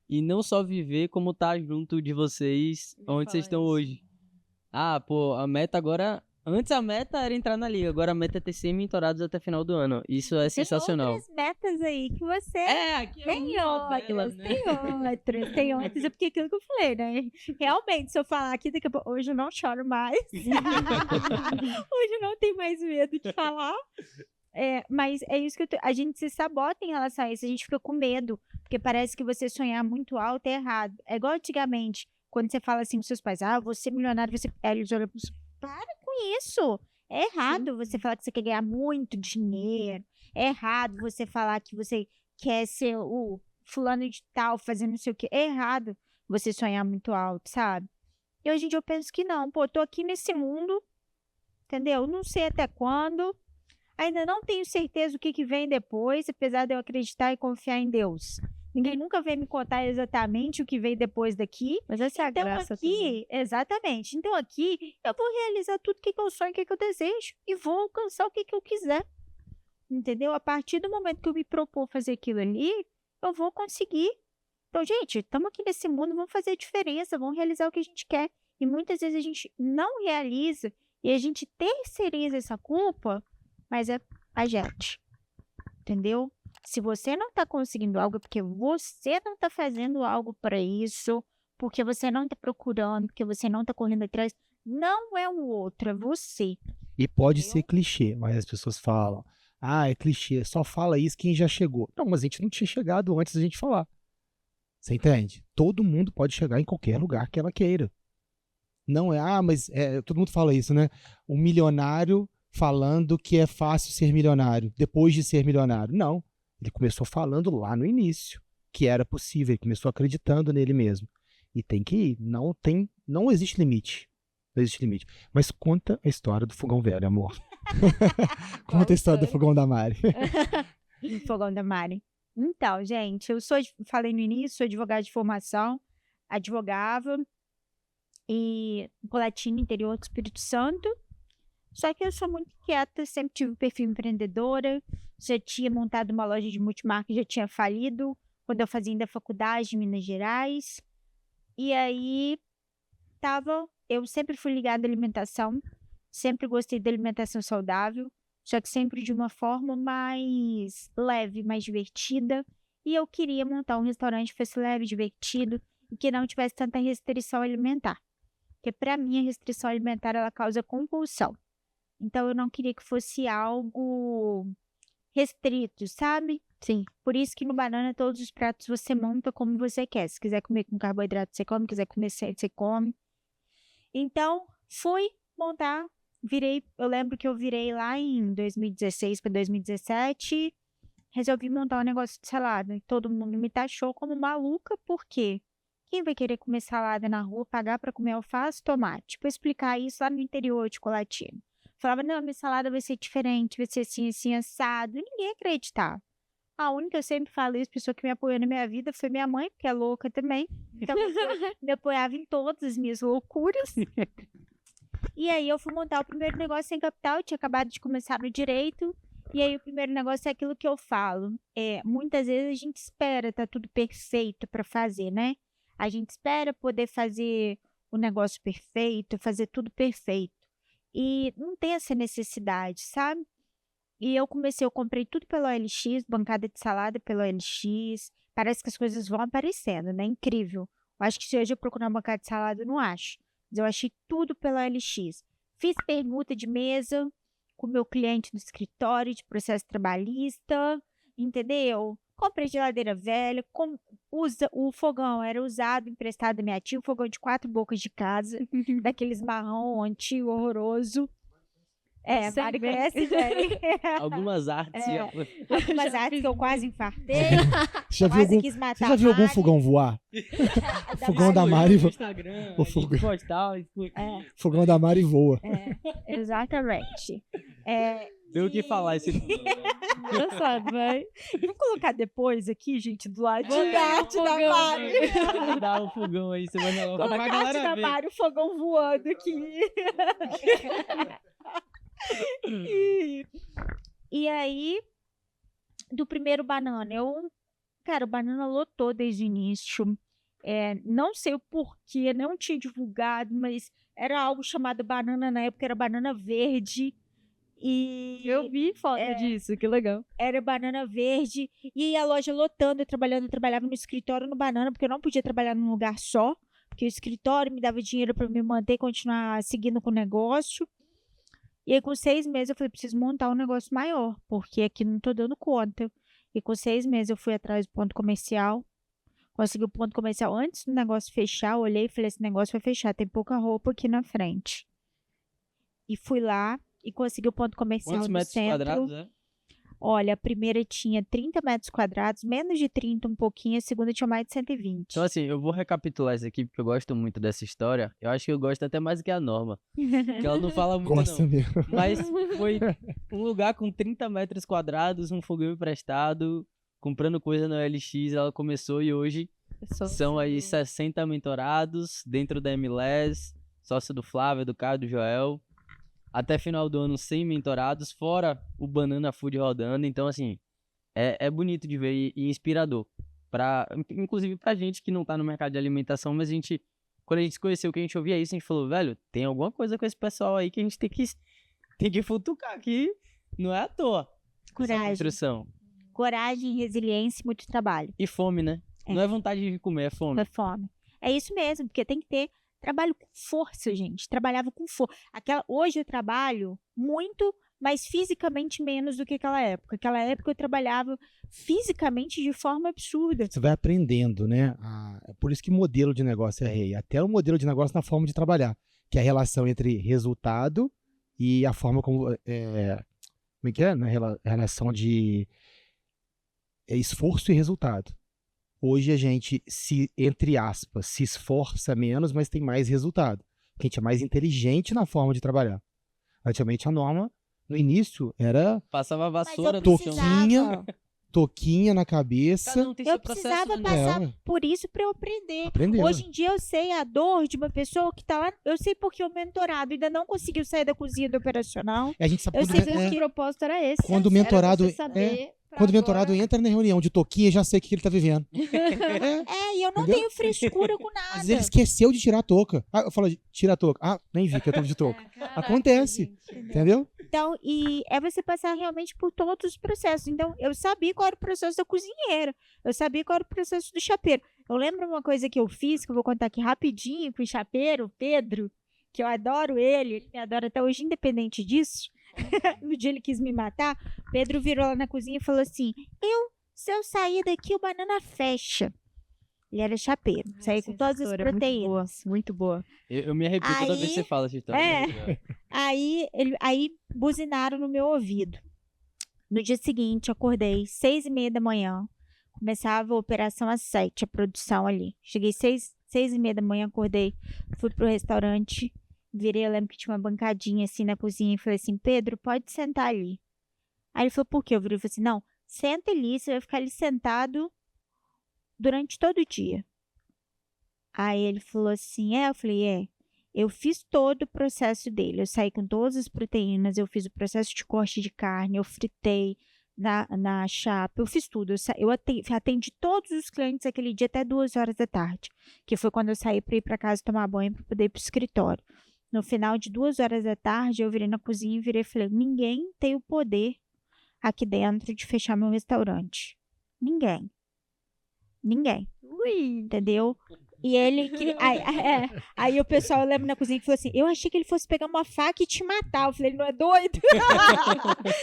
e não só viver, como estar junto de vocês, onde vocês estão hoje. Ah, pô, a meta agora... Antes a meta era entrar na liga, agora a meta é ter 100 mentorados até final do ano. Isso é sensacional. Tem outras metas aí que você... Aqui é Tem uma outras, delas, né? tem outras. É porque aquilo que eu falei, né? Realmente, se eu falar aqui, daqui a pouco, hoje eu não choro mais. Hoje eu não tenho mais medo de falar. Mas é isso que a gente se sabota em relação a isso. A gente fica com medo, porque parece que você sonhar muito alto é errado. É igual antigamente, quando você fala assim com seus pais, eu vou ser milionário, eles olham para você, para com isso. É errado você falar que você quer ganhar muito dinheiro. É errado você falar que você quer ser o fulano de tal, fazendo não sei o quê. É errado você sonhar muito alto, sabe? E hoje em dia eu penso que não. Pô, tô aqui nesse mundo, entendeu? Não sei até quando. Ainda não tenho certeza o que vem depois, apesar de eu acreditar e confiar em Deus. Ninguém nunca veio me contar exatamente o que vem depois daqui. Mas essa é a Então graça aqui, também. exatamente. Então aqui, eu vou realizar tudo que eu sonho, que eu desejo. E vou alcançar o que eu quiser. Entendeu? A partir do momento que eu me propor fazer aquilo ali, eu vou conseguir. Então, gente, estamos aqui nesse mundo, vamos fazer a diferença, vamos realizar o que a gente quer. E muitas vezes a gente não realiza e a gente terceiriza essa culpa, mas é a gente. Entendeu? Se você não está conseguindo algo, é porque você não está fazendo algo para isso, porque você não está procurando, porque você não está correndo atrás. Não é o outro, é você. E pode ser clichê, mas as pessoas falam, é clichê, só fala isso quem já chegou. Não, mas a gente não tinha chegado antes da gente falar. Você entende? Todo mundo pode chegar em qualquer lugar que ela queira. Não mas todo mundo fala isso, né? O milionário falando que é fácil ser milionário, depois de ser milionário. Não. Ele começou falando lá no início que era possível, ele começou acreditando nele mesmo. E tem que ir, não existe limite. Não existe limite. Mas conta a história do fogão velho, amor. Conta a história do fogão da Mari. Fogão da Mari. Então, gente, falei no início, sou advogada de formação, advogava e Colatina, interior do Espírito Santo. Só que eu sou muito quieta, sempre tive um perfil empreendedora, já tinha montado uma loja de multimarca, já tinha falido quando eu fazia ainda faculdade em Minas Gerais. E aí, eu sempre fui ligada à alimentação, sempre gostei da alimentação saudável, só que sempre de uma forma mais leve, mais divertida. E eu queria montar um restaurante que fosse leve, divertido e que não tivesse tanta restrição alimentar. Porque para mim a restrição alimentar ela causa compulsão. Então, eu não queria que fosse algo restrito, sabe? Sim. Por isso que no Banana, todos os pratos você monta como você quer. Se quiser comer com carboidrato, você come. Se quiser comer sem, você come. Então, fui montar. Eu lembro que eu virei lá em 2016 para 2017. Resolvi montar um negócio de salada. E todo mundo me taxou como maluca, por quê? Quem vai querer comer salada na rua, pagar para comer alface, tomate? Vou explicar isso lá no interior de Colatina. Falava, não, minha salada vai ser diferente, vai ser assim, assim, assado. E ninguém acreditava. A única, eu sempre falo isso, pessoa que me apoiou na minha vida foi minha mãe, porque é louca também. Então, me apoiava em todas as minhas loucuras. E aí, eu fui montar o primeiro negócio sem capital, eu tinha acabado de começar no direito. E aí, o primeiro negócio é aquilo que eu falo. Muitas vezes a gente espera, tá tudo perfeito para fazer, né? A gente espera poder fazer o negócio perfeito, fazer tudo perfeito. E não tem essa necessidade, sabe? E eu comprei tudo pelo OLX, bancada de salada pelo OLX. Parece que as coisas vão aparecendo, né? Incrível. Eu acho que se hoje eu procurar uma bancada de salada, eu não acho. Mas eu achei tudo pelo OLX. Fiz permuta de mesa com o meu cliente do escritório de processo trabalhista, entendeu? Comprei geladeira velha, o fogão era usado, emprestado da minha tia, um fogão de 4 bocas de casa, daqueles marrom antigo, horroroso. Mari conhece, velho. Algumas artes. Algumas artes que eu quase infartei. Você Quis matar já viu algum fogão voar? Fogão da Mari. O fogão da Mari voa. Exatamente. Tem o que falar esse Engraçado, vai. Vamos colocar depois aqui, gente, do lado Vou da dar arte um da fogão, Mari. Dá um fogão aí, você vai Coloca a arte da Mari, o fogão voando aqui. E aí, do primeiro banana, cara, o banana lotou desde o início. Não sei o porquê, não tinha divulgado, mas era algo chamado banana na época, era banana verde. E Eu vi foto disso, que legal. era banana verde. E a loja lotando, eu trabalhava no escritório no banana, porque eu não podia trabalhar num lugar só, porque o escritório me dava dinheiro para me manter e continuar seguindo com o negócio. E aí, com 6 meses, eu falei, preciso montar um negócio maior, porque aqui não tô dando conta. E com 6 meses, eu fui atrás do ponto comercial. Consegui o ponto comercial antes do negócio fechar. Eu olhei e falei, esse negócio vai fechar, tem pouca roupa aqui na frente. E fui lá e consegui o ponto comercial Quantos no metros centro. quadrados, é? Olha, a primeira tinha 30 metros quadrados, menos de 30 um pouquinho, a segunda tinha mais de 120. Então, assim, eu vou recapitular isso aqui, porque eu gosto muito dessa história. Eu acho que eu gosto até mais do que a Norma, que ela não fala muito, Gosta não. mesmo. Mas foi um lugar com 30 metros quadrados, um fogão emprestado, comprando coisa no LX, ela começou e hoje são aí 60 mentorados dentro da MLS, sócio do Flávio, do Caio, do Joel. Até final do ano 100 mentorados, fora o Banana Food rodando. Então, assim, é bonito de ver e inspirador. Inclusive pra gente que não tá no mercado de alimentação, mas quando a gente se conheceu, que a gente ouvia isso, a gente falou, velho, tem alguma coisa com esse pessoal aí que a gente tem que futucar aqui, não é à toa. Coragem. Construção. Coragem, resiliência e muito trabalho. E fome, né? Não é vontade de comer, é fome. É fome. É isso mesmo, porque tem que ter trabalho com força, gente. Trabalhava com força. Hoje eu trabalho muito, mas fisicamente menos do que aquela época. Aquela época eu trabalhava fisicamente de forma absurda. Você vai aprendendo, né? É por isso que modelo de negócio é rei. Até o modelo de negócio na forma de trabalhar, que é a relação entre resultado e a forma como... como é que é? Na relação de esforço e resultado. Hoje a gente, entre aspas, se esforça menos, mas tem mais resultado. Porque a gente é mais inteligente na forma de trabalhar. Antigamente a Norma, no início, era Passava a vassoura Mas eu do chão. toquinha na cabeça. Cada um tem Eu seu processo, precisava né? passar por isso para eu aprender. Aprendeu. Hoje em dia eu sei a dor de uma pessoa que tá lá. Eu sei porque o mentorado ainda não conseguiu sair da cozinha do operacional. A gente sabe Eu quando, sei O propósito era esse. Quando o Era mentorado- você saber pra quando o mentorado agora- entra na reunião de toquinha, já sei o que ele tá vivendo. E eu não Entendeu? tenho frescura com nada. Às vezes ele esqueceu de tirar a touca. Eu falo, tira a touca. Nem vi que eu tava de touca. Acontece. Entendeu? Então, e é você passar realmente por todos os processos. Então, eu sabia qual era o processo da cozinheira. Eu sabia qual era o processo do chapeiro. Eu lembro uma coisa que eu fiz, que eu vou contar aqui rapidinho, com o chapeiro, o Pedro, que eu adoro ele me adora até hoje, independente disso. No dia ele quis me matar, Pedro virou lá na cozinha e falou assim, se eu sair daqui, o banana fecha. Ele era chapeiro, saía com todas as proteínas. Muito boa. Eu me arrepio toda vez que Aí- você fala essa história. Aí buzinaram no meu ouvido. No dia seguinte, acordei 6h30 da manhã. Começava a operação às 7, a produção ali. Cheguei 6h30 da manhã, acordei, fui pro restaurante virei, eu lembro que tinha uma bancadinha assim na cozinha e falei assim, Pedro, pode sentar ali. Aí ele falou, por quê? Eu virei e falei assim, não, senta ali, você vai ficar ali sentado durante todo o dia. Aí ele falou assim, eu falei, eu fiz todo o processo dele, eu saí com todas as proteínas, eu fiz o processo de corte de carne, eu fritei na chapa, eu fiz tudo, eu atendi todos os clientes aquele dia até 2 horas da tarde, que foi quando eu saí para ir para casa tomar banho para poder ir para o escritório. No final de 2 horas da tarde, eu virei na cozinha e falei, ninguém tem o poder aqui dentro de fechar meu restaurante. Ninguém. Ui. Entendeu? E ele... Aí o pessoal, eu lembro na cozinha que falou assim, eu achei que ele fosse pegar uma faca e te matar. Eu falei, ele não é doido?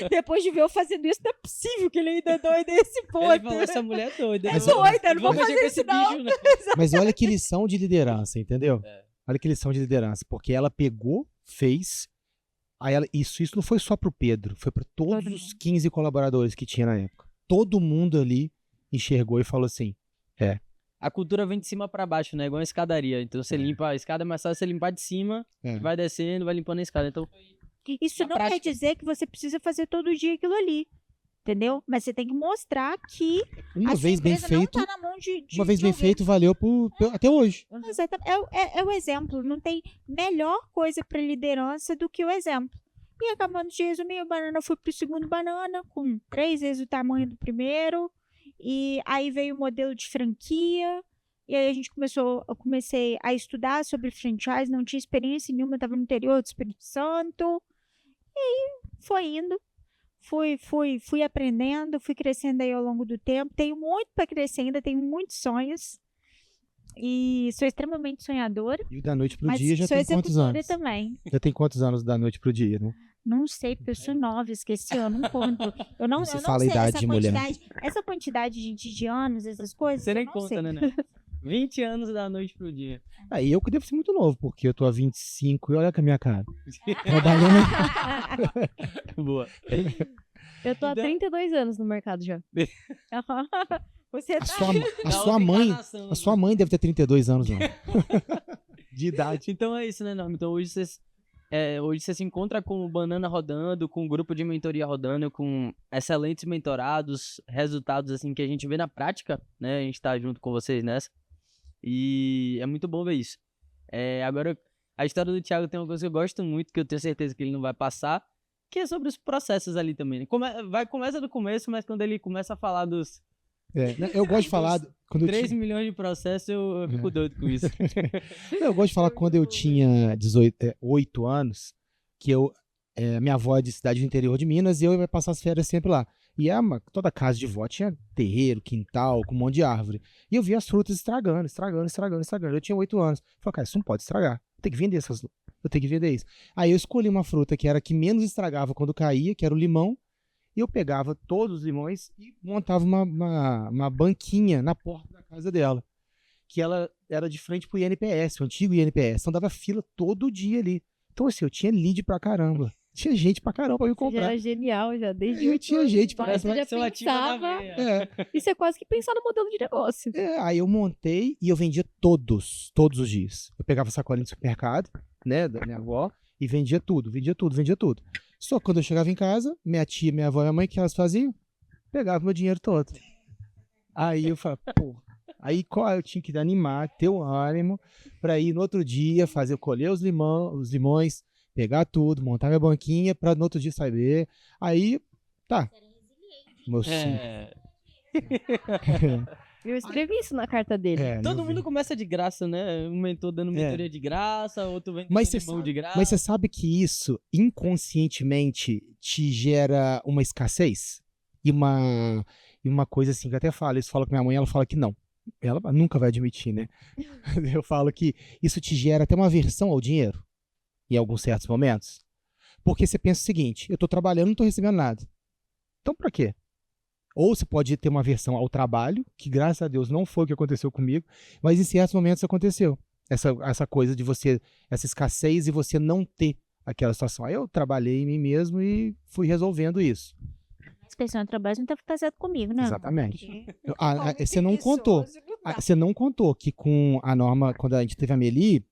Depois de ver eu fazendo isso, não é possível que ele ainda é doido esse ponto. Ele falou, essa mulher é doida. É doida, não vou fazer isso não. Bicho, né? Mas olha que lição de liderança, entendeu? Olha que lição de liderança. Porque ela pegou, fez... Aí isso não foi só pro Pedro, foi para todos os 15 colaboradores que tinha na época. Todo mundo ali enxergou e falou assim, A cultura vem de cima pra baixo, né? Igual uma escadaria. Então você limpa a escada, mas só você limpar de cima, vai descendo, vai limpando a escada. Então, isso não quer dizer que você precisa fazer todo dia aquilo ali, entendeu? Mas você tem que mostrar que uma vez bem feito, não tá na mão de uma vez bem feito valeu até hoje. Exatamente. É o exemplo. Não tem melhor coisa para liderança do que o exemplo. E acabando de resumir, a banana foi pro segundo banana, com 3 vezes o tamanho do primeiro. E aí veio o modelo de franquia. E aí eu comecei a estudar sobre franchise, não tinha experiência nenhuma, estava no interior do Espírito Santo. E aí foi indo. Fui aprendendo, fui crescendo aí ao longo do tempo. Tenho muito para crescer ainda, tenho muitos sonhos. E sou extremamente sonhadora. E o da noite pro dia já tem quantos anos? Também. Já tem quantos anos da noite pro dia, né? Não sei, porque eu sou 9, esqueci, eu não conto. Eu não Você eu fala não sei a idade de mulher. Essa quantidade de anos, essas coisas. você nem eu não conta, sei. né? 20 anos da noite pro dia. Aí eu que devo ser muito novo, porque eu tô há 25 e olha com a minha cara. Trabalhando. Boa. Eu tô há 32 anos no mercado já. Você A tá... sua mãe deve ter 32 anos, não. De idade. Então é isso, né, Norma? Então hoje você se encontra com o Banana rodando, com o grupo de mentoria rodando, com excelentes mentorados, resultados assim que a gente vê na prática, né? A gente tá junto com vocês nessa. E é muito bom ver isso. Agora, a história do Thiago tem uma coisa que eu gosto muito, que eu tenho certeza que ele não vai passar, que é sobre os processos ali também, né? Começa do começo, mas quando ele começa a falar dos... eu gosto de falar... Quando 3 milhões de processos, eu fico doido com isso. Eu gosto de falar que quando eu tinha 8 anos, que minha avó é de cidade do interior de Minas e eu ia passar as férias sempre lá. E toda casa de vó tinha terreiro, quintal, com um monte de árvore. E eu via as frutas estragando. Eu tinha 8 anos. Eu falei, cara, isso não pode estragar. Eu tenho que vender isso. Aí eu escolhi uma fruta que era a que menos estragava quando caía, que era o limão. E eu pegava todos os limões e montava uma banquinha na porta da casa dela. Que ela era de frente pro INPS, o antigo INPS. Então dava fila todo dia ali. Então assim, eu tinha lead pra caramba. Tinha gente pra caramba pra me comprar. Já era genial, já desde eu tinha gente pra você já pensava. Isso é quase que pensar no modelo de negócio. Aí eu montei e eu vendia todos os dias. Eu pegava sacolinha de supermercado, né, da minha avó, e vendia tudo. Só que quando eu chegava em casa, minha tia, minha avó e minha mãe, o que elas faziam? Pegavam meu dinheiro todo. Aí eu falava, pô. Aí eu tinha que animar, ter o ânimo pra ir no outro dia, colher os limões, pegar tudo, montar minha banquinha pra no outro dia sair. Aí, tá. Meu Eu escrevi isso na carta dele. Todo mundo começa de graça, né? Um mentor dando mentoria de graça, outro vendendo limão de graça. Mas você sabe que isso, inconscientemente, te gera uma escassez? E uma coisa assim, que eu até falo, isso fala com minha mãe, ela fala que não. Ela nunca vai admitir, né? Eu falo que isso te gera até uma aversão ao dinheiro, em alguns certos momentos. Porque você pensa o seguinte, eu tô trabalhando, não tô recebendo nada. Então pra quê? Ou você pode ter uma aversão ao trabalho, que graças a Deus não foi o que aconteceu comigo, mas em certos momentos aconteceu. Essa coisa de você, essa escassez e você não ter aquela situação. Aí eu trabalhei em mim mesmo e fui resolvendo isso. As pessoas no trabalho não estão fazendo comigo, né? Exatamente. Você não contou. Você não contou que com a Norma, quando a gente teve a Meli,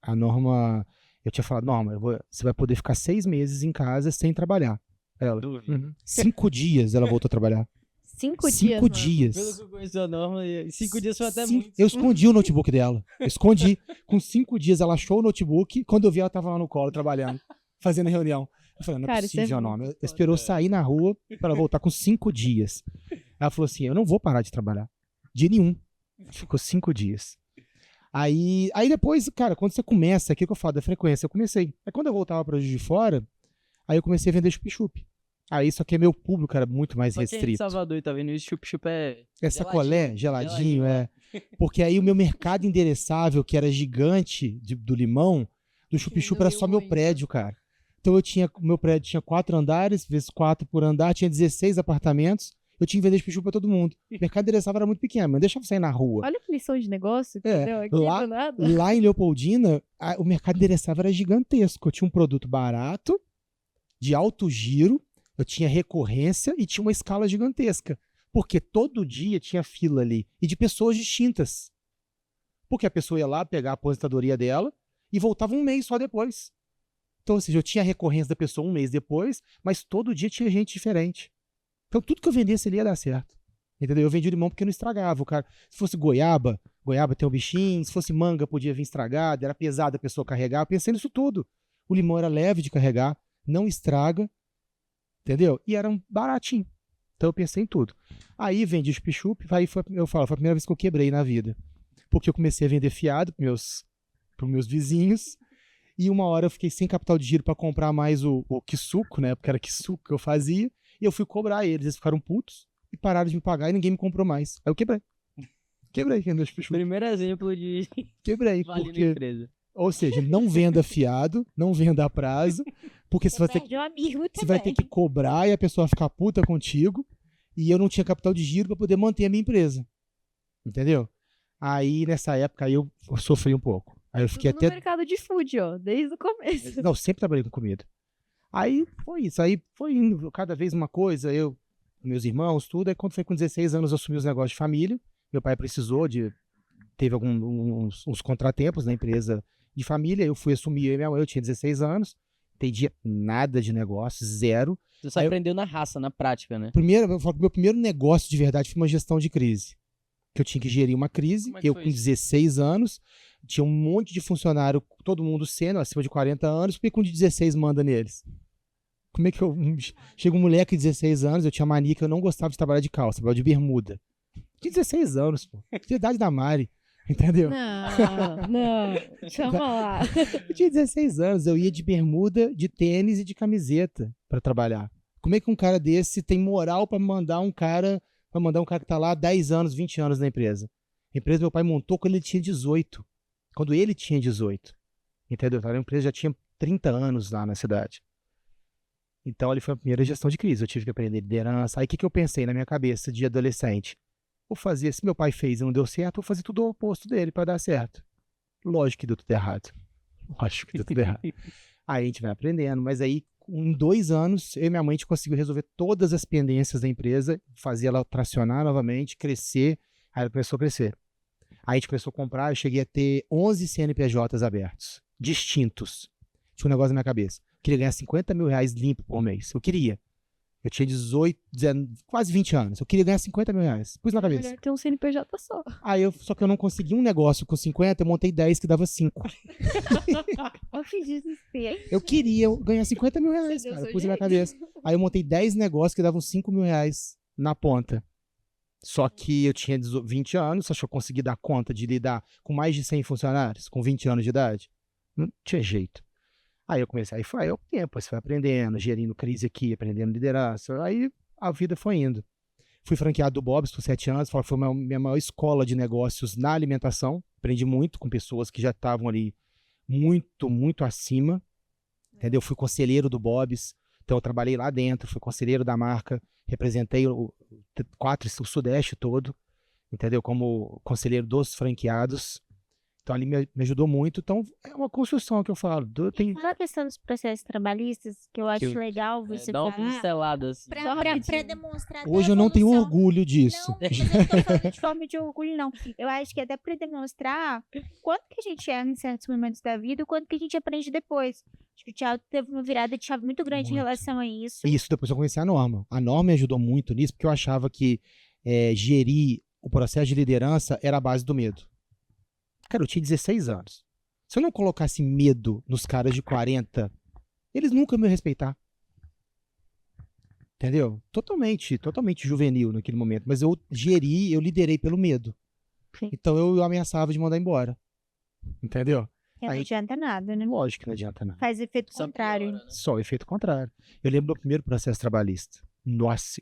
a Norma, Eu tinha falado, não, mas você vai poder ficar 6 meses em casa sem trabalhar. Ela, 5 dias ela voltou a trabalhar. 5 dias, 5 mano. dias. Pelo que eu conheço a Norma, 5 dias foi até Sim, muito. eu escondi o notebook dela. Eu escondi. Com 5 dias ela achou o notebook. Quando eu vi, ela tava lá no colo trabalhando, fazendo reunião. Eu falei, não é Cara, isso é possível, muito não. Ela esperou eu sair na rua pra ela voltar com 5 dias. Ela falou assim, eu não vou parar de trabalhar. Dia nenhum. Ficou 5 dias. Aí depois, cara, quando você começa, aquilo que eu falo da frequência, eu comecei. Aí quando eu voltava pra Juiz de Fora, aí eu comecei a vender chup-chup. Aí só que meu público era muito mais Pra quem é de restrito. Salvador e tá vendo isso, chup-chup é... É sacolé, geladinho, é. Porque aí o meu mercado endereçável, que era gigante do limão, do chup-chup era só meu prédio, cara. Então meu prédio tinha 4 andares, vezes 4 por andar, tinha 16 apartamentos. Eu tinha que vender chup-chup pra todo mundo. O mercado endereçável era muito pequeno, mas deixava eu sair na rua. Olha que lição de negócio que É, deu aqui lá- do nada. Lá em Leopoldina, o mercado endereçável era gigantesco. Eu tinha um produto barato, de alto giro, eu tinha recorrência e tinha uma escala gigantesca. Porque todo dia tinha fila ali. E de pessoas distintas. Porque a pessoa ia lá pegar a aposentadoria dela e voltava um mês só depois. Então, ou seja, eu tinha a recorrência da pessoa um mês depois, mas todo dia tinha gente diferente. Então, tudo que eu vendesse ali ia dar certo. Entendeu? Eu vendia limão porque não estragava. O cara, se fosse goiaba tem um bichinho. Se fosse manga, podia vir estragado. Era pesado a pessoa carregar. Eu pensei nisso tudo. O limão era leve de carregar, não estraga. Entendeu? E era um baratinho. Então eu pensei em tudo. Aí vendi chup-chup, aí foi a primeira vez que eu quebrei na vida. Porque eu comecei a vender fiado pros meus vizinhos, e uma hora eu fiquei sem capital de giro para comprar mais o quisuco, né? Porque era quisuco que eu fazia, e eu fui cobrar eles. Eles ficaram putos e pararam de me pagar e ninguém me comprou mais. Aí eu quebrei. Quebrei vendendo chup-chup. Primeiro exemplo de Quebrei, valer na porque... empresa. Ou seja, não venda fiado, não venda a prazo, porque você vai ter Perde um amigo Você vai ter que também. cobrar e a pessoa vai ficar puta contigo. E eu não tinha capital de giro para poder manter a minha empresa. Entendeu? Aí, nessa época, aí eu sofri um pouco. Aí eu fiquei Tudo no até... mercado de food, ó, desde o começo. Não, sempre trabalhei com comida. Aí foi isso. Aí foi indo cada vez uma coisa. Eu, meus irmãos, tudo. Aí quando foi com 16 anos, eu assumi os negócios de família. Meu pai precisou de... Teve uns contratempos na empresa de família. Eu fui assumir, eu e minha mãe. Eu tinha 16 anos. Entendia nada de negócio, zero. Você só Aí eu- aprendeu na raça, na prática, né? Eu falo que meu primeiro negócio de verdade foi uma gestão de crise. Que eu tinha que gerir uma crise. Como é que Eu foi com isso? 16 anos, tinha um monte de funcionário, todo mundo sênior, acima de 40 anos, por que com de 16 manda neles? Como é que eu... Chega um moleque de 16 anos, eu tinha mania que eu não gostava de trabalhar de calça, trabalhava de bermuda. Tinha 16 anos, pô. Tinha a idade da Mari, entendeu? Não, chama lá. Eu tinha 16 anos, eu ia de bermuda, de tênis e de camiseta pra trabalhar. Como é que um cara desse tem moral pra mandar um cara que tá lá há 10 anos, 20 anos na empresa? A empresa meu pai montou quando ele tinha 18. Quando ele tinha 18. Entendeu? A empresa já tinha 30 anos lá na cidade. Então ali foi a primeira gestão de crise. Eu tive que aprender liderança. Aí o que eu pensei na minha cabeça de adolescente? Vou fazer, se meu pai fez e não deu certo, vou fazer tudo o oposto dele pra dar certo. Lógico que deu tudo errado. Lógico que deu tudo errado. Aí a gente vai aprendendo, mas aí em 2 anos, eu e minha mãe a gente conseguiu resolver todas as pendências da empresa, fazer ela tracionar novamente, crescer. Aí ela começou a crescer. Aí a gente começou a comprar, eu cheguei a ter 11 CNPJs abertos, distintos. Tinha um negócio na minha cabeça. Eu queria ganhar 50 mil reais limpo por mês. Eu queria. Eu tinha 18, 19, quase 20 anos. Eu queria ganhar 50 mil reais. Pus na cabeça. Melhor ter um CNPJ só. Só que eu não consegui um negócio com 50, eu montei 10 que dava 5. Eu fiz desespero. Eu queria ganhar 50 mil reais, Você deu cara. Eu seu pus na minha jeito. cabeça. Aí eu montei 10 negócios que davam 5 mil reais na ponta. Só que eu tinha 20 anos, acho que eu consegui dar conta de lidar com mais de 100 funcionários, com 20 anos de idade. Não tinha jeito. Aí eu comecei, aí foi o tempo, você vai aprendendo, gerindo crise aqui, aprendendo liderança. Aí a vida foi indo. Fui franqueado do Bob's por 7 anos, foi a minha maior escola de negócios na alimentação. Aprendi muito com pessoas que já estavam ali muito, muito acima. Entendeu? Fui conselheiro do Bob's, então eu trabalhei lá dentro, fui conselheiro da marca, representei o Sudeste todo, entendeu? Como conselheiro dos franqueados. Então ali me ajudou muito. Então é uma construção que eu falo. Só a questão dos processos trabalhistas, que eu acho legal você Dá uma falar. pincelada, assim. Pra demonstrar até Hoje a eu não tenho evolução. orgulho disso. Não, mas eu não tô falando de forma de orgulho, não. Eu acho que é até pra demonstrar quanto que a gente erra em certos momentos da vida e o quanto que a gente aprende depois. Acho que o Thiago teve uma virada de chave muito grande em Muito. relação a isso. Isso, depois eu conheci a Norma. A Norma me ajudou muito nisso, porque eu achava que gerir o processo de liderança era a base do medo. Cara, eu tinha 16 anos. Se eu não colocasse medo nos caras de 40, eles nunca iam me respeitar. Entendeu? Totalmente juvenil naquele momento. Mas eu liderei pelo medo. Sim. Então eu ameaçava de mandar embora. Entendeu? Não Aí- adianta nada, né? Lógico que não adianta nada. Faz efeito Só contrário. piora, né? Só o efeito contrário. Eu lembro do primeiro processo trabalhista. Nossa,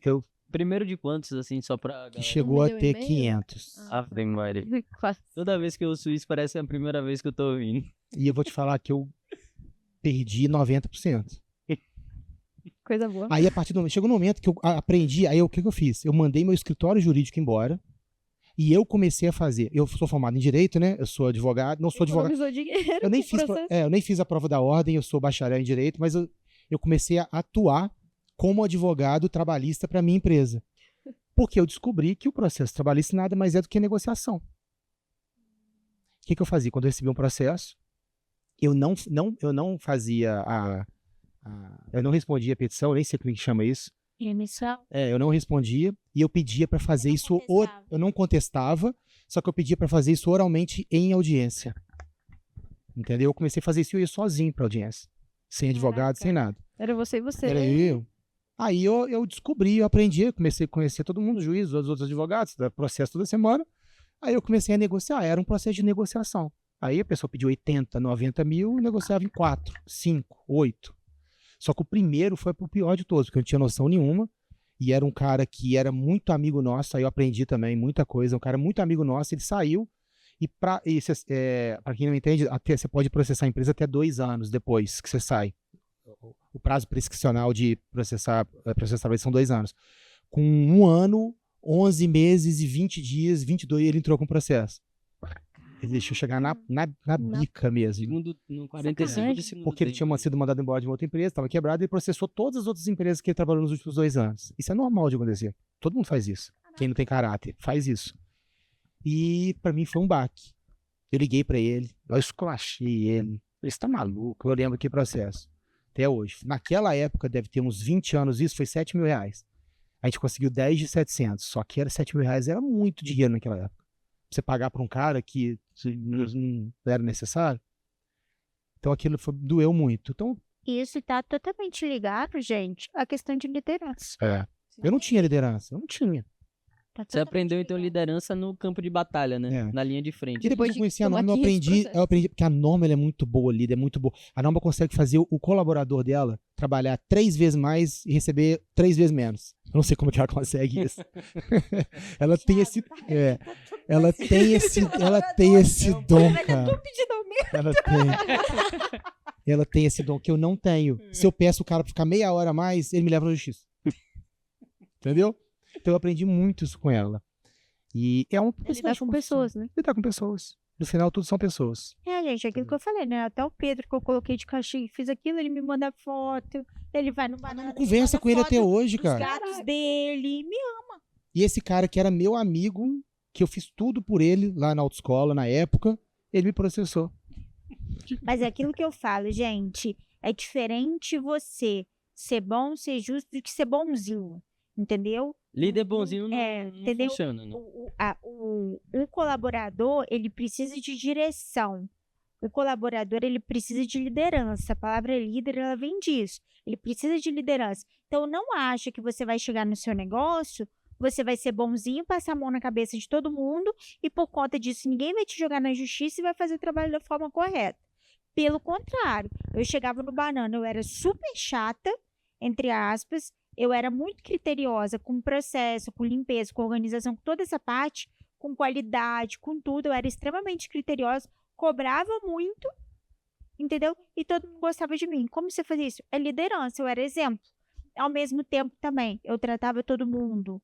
Primeiro de quantos, assim, só pra galera? que chegou a milhão e ter meio? 500. Ave Maria. Quase. Toda vez que eu ouço isso, parece a primeira vez que eu tô ouvindo. E eu vou te falar que eu perdi 90%. Coisa boa. Aí, a partir do momento, chegou no momento que eu aprendi, aí o que eu fiz? Eu mandei meu escritório jurídico embora e eu comecei a fazer. Eu sou formado em Direito, né? Eu sou advogado, não sou advogado. Economizou dinheiro. Eu nem com o fiz, processo. eu nem fiz a prova da ordem, eu sou bacharel em Direito, mas eu comecei a atuar como advogado trabalhista para minha empresa. Porque eu descobri que o processo trabalhista nada mais é do que negociação. O que eu fazia? Quando eu recebia um processo, eu não fazia eu não respondia a petição, eu nem sei como é que chama isso. Remissão. Eu não respondia e eu pedia para fazer não isso. contestava. Eu não contestava, só que eu pedia para fazer isso oralmente em audiência. Entendeu? Eu comecei a fazer isso eu ia sozinho para audiência, sem advogado, sem nada. Era você e você. Era eu. Aí eu descobri, eu aprendi, eu comecei a conhecer todo mundo, juiz, os outros advogados, processo toda semana. Aí eu comecei a negociar, era um processo de negociação. Aí a pessoa pediu 80, 90 mil, eu negociava em 4, 5, 8. Só que o primeiro foi pro pior de todos, porque eu não tinha noção nenhuma. E era um cara que era muito amigo nosso, aí eu aprendi também muita coisa. Um cara muito amigo nosso, ele saiu. E pra quem não entende, você pode processar a empresa até 2 anos depois que você sai. O prazo prescricional de processar são 2 anos. Com 1 ano, 11 meses e 20 dias, 22, ele entrou com o processo. Ele deixou chegar na bica mesmo. No 45 Sacanagem. de segundo Porque ele tinha sido mandado embora de uma outra empresa, estava quebrado, e processou todas as outras empresas que ele trabalhou nos últimos 2 anos. Isso é normal de acontecer. Todo mundo faz isso. Quem não tem caráter faz isso. E pra mim foi um baque. Eu liguei pra ele, eu esculachei ele. Falei, você tá maluco? Eu lembro que processo. Até hoje. Naquela época, deve ter uns 20 anos, isso foi R$7 mil. A gente conseguiu 10 de 700. Só que R$7 mil era muito dinheiro naquela época. Pra você pagar pra um cara que não era necessário. Então aquilo doeu muito. Então, Isso está totalmente ligado, gente, à questão de liderança. eu não tinha liderança. Eu não tinha. Tá Você totalmente aprendeu, então, ligado. liderança no campo de batalha, né? É. Na linha de frente. E depois Depois que de eu conheci a tomar Norma, 500 processos. eu aprendi, porque a Norma ela é muito boa, líder, é muito boa. A Norma consegue fazer o colaborador dela trabalhar 3 vezes mais e receber 3 vezes menos. Eu não sei como que ela consegue isso. Ela tem esse, ela tem esse dom, cara. Ela tem esse dom que eu não tenho. Se eu peço o cara pra ficar meia hora a mais, ele me leva na justiça. Entendeu? Então eu aprendi muito isso com ela. E é uma Lidar com pessoas, né? Lidar com pessoas. No final, tudo são pessoas. Gente, aquilo que eu falei, né? Até o Pedro que eu coloquei de castigo, fiz aquilo, ele me manda foto, ele vai no banana. Conversa com ele até hoje, Os cara. gatos dele, E esse cara que era meu amigo, que eu fiz tudo por ele lá na autoescola, na época, ele me processou. Mas é aquilo que eu falo, gente, é diferente você ser bom, ser justo, do que ser bonzinho, entendeu? Líder bonzinho não, não entendeu? funciona, não. O colaborador, ele precisa de direção. O colaborador, ele precisa de liderança. A palavra líder, ela vem disso. Ele precisa de liderança. Então, não acha que você vai chegar no seu negócio, você vai ser bonzinho, passar a mão na cabeça de todo mundo e, por conta disso, ninguém vai te jogar na justiça e vai fazer o trabalho da forma correta. Pelo contrário, eu chegava no banana, eu era super chata, entre aspas, eu era muito criteriosa com processo, com limpeza, com organização, com toda essa parte, com qualidade, com tudo. Eu era extremamente criteriosa, cobrava muito, entendeu? E todo mundo gostava de mim. Como você fazia isso? É liderança, eu era exemplo. Ao mesmo tempo também, eu tratava todo mundo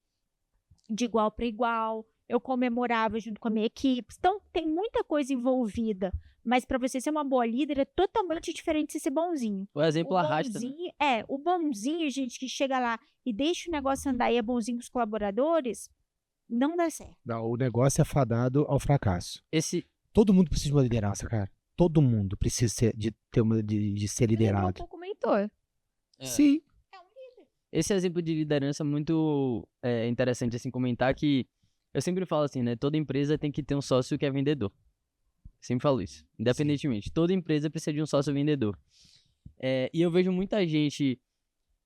de igual para igual, eu comemorava junto com a minha equipe. Então, tem muita coisa envolvida. Mas para você ser uma boa líder é totalmente diferente de você ser bonzinho. O exemplo arrasta. Né? O bonzinho, gente, que chega lá e deixa o negócio andar e é bonzinho com os colaboradores, não dá certo. Não, o negócio é fadado ao fracasso. Todo mundo precisa de uma liderança, cara. Todo mundo precisa de ser liderado. Um pouco mentor. Sim. Esse exemplo de liderança é muito interessante assim comentar, que eu sempre falo assim, né? Toda empresa tem que ter um sócio que é vendedor. Sempre falo isso, independentemente. Sim. Toda empresa precisa de um sócio vendedor. E eu vejo muita gente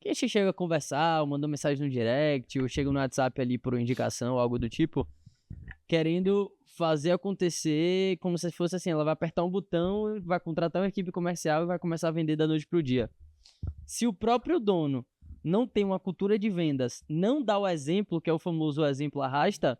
que a gente chega a conversar, ou manda mensagem no direct, ou chega no WhatsApp ali por indicação, ou algo do tipo, querendo fazer acontecer como se fosse assim, ela vai apertar um botão, vai contratar uma equipe comercial e vai começar a vender da noite pro dia. Se o próprio dono não tem uma cultura de vendas, não dá o exemplo, que é o famoso exemplo arrasta,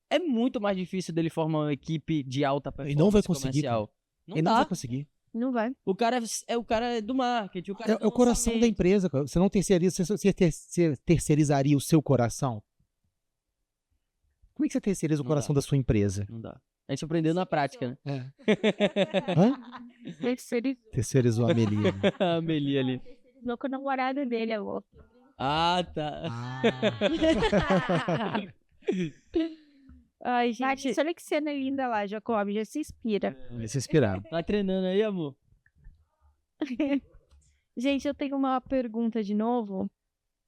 é muito mais difícil dele formar uma equipe de alta performance comercial. Não vai conseguir. Não vai conseguir. Não vai. O cara é do marketing. O cara é o coração da empresa. Você não terceiriza, você terceirizaria o seu coração? Como é que você terceiriza o coração da sua empresa? Não dá. A gente aprendeu na prática, né? Terceirizou a Amelie. A Amelie ali. Terceirizou com a namorada dele, amor. Ah, tá. Ai, gente. Mas olha que cena linda lá, Jacob. Já se inspira. Se inspiraram. Tá treinando aí, amor? Gente, eu tenho uma pergunta de novo.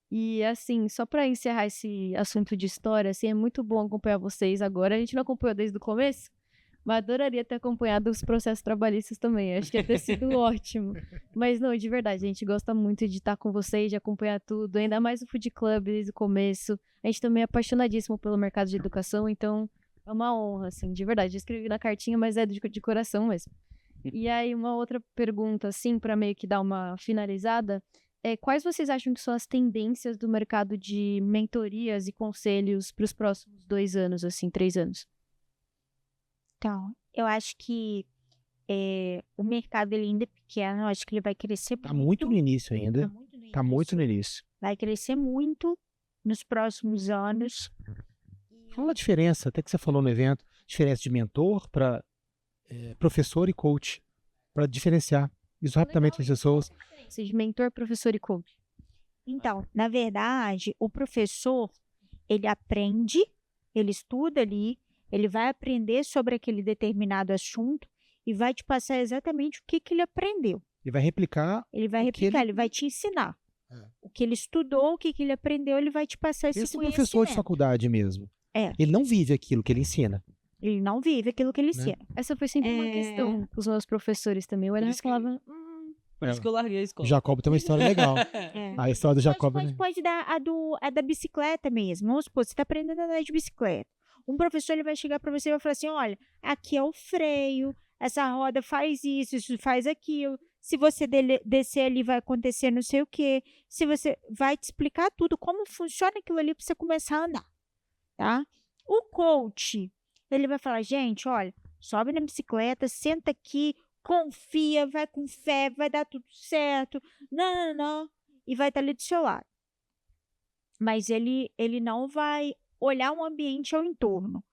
E, assim, só pra encerrar esse assunto de história, assim, é muito bom acompanhar vocês agora. A gente não acompanhou desde o começo, mas adoraria ter acompanhado os processos trabalhistas também. Acho que ia ter sido ótimo. Mas, não, de verdade, a gente gosta muito de estar com vocês, de acompanhar tudo. Ainda mais o Food Club desde o começo. A gente também é apaixonadíssimo pelo mercado de educação, então é uma honra, assim, de verdade. Eu escrevi na cartinha, mas é de coração mesmo. E aí, uma outra pergunta, assim, pra meio que dar uma finalizada, quais vocês acham que são as tendências do mercado de mentorias e conselhos para os próximos 2 anos, assim, 3 anos? Então, eu acho que o mercado ele ainda é pequeno, eu acho que ele vai crescer muito. Tá muito no início ainda. Tá muito no início. Vai crescer muito nos próximos anos. Fala a diferença, até que você falou no evento, diferença de mentor para professor e coach, para diferenciar isso rapidamente as pessoas. De mentor, professor e coach. Então, na verdade, o professor, ele aprende, ele estuda ali, ele vai aprender sobre aquele determinado assunto e vai te passar exatamente o que ele aprendeu. Ele vai replicar. Ele vai te ensinar. O que ele estudou, o que ele aprendeu, ele vai te passar esse conhecimento. Esse professor de faculdade mesmo. Ele não vive aquilo que ele ensina. Ele não vive aquilo que ele ensina. Essa foi sempre uma questão com os meus professores também. Eu falava... Por isso que eu larguei a escola. Jacob tem uma história legal. A história do Jacob... Pode dar a da bicicleta mesmo. Vamos supor, você está aprendendo a andar de bicicleta. Um professor ele vai chegar para você e vai falar assim, olha, aqui é o freio, essa roda faz isso faz aquilo. Se você descer ali vai acontecer não sei o quê. Se você vai te explicar tudo, como funciona aquilo ali para você começar a andar. Tá? O coach, ele vai falar, gente, olha, sobe na bicicleta, senta aqui, confia, vai com fé, vai dar tudo certo, não, e vai estar ali do seu lado. Mas ele não vai olhar o ambiente ao entorno.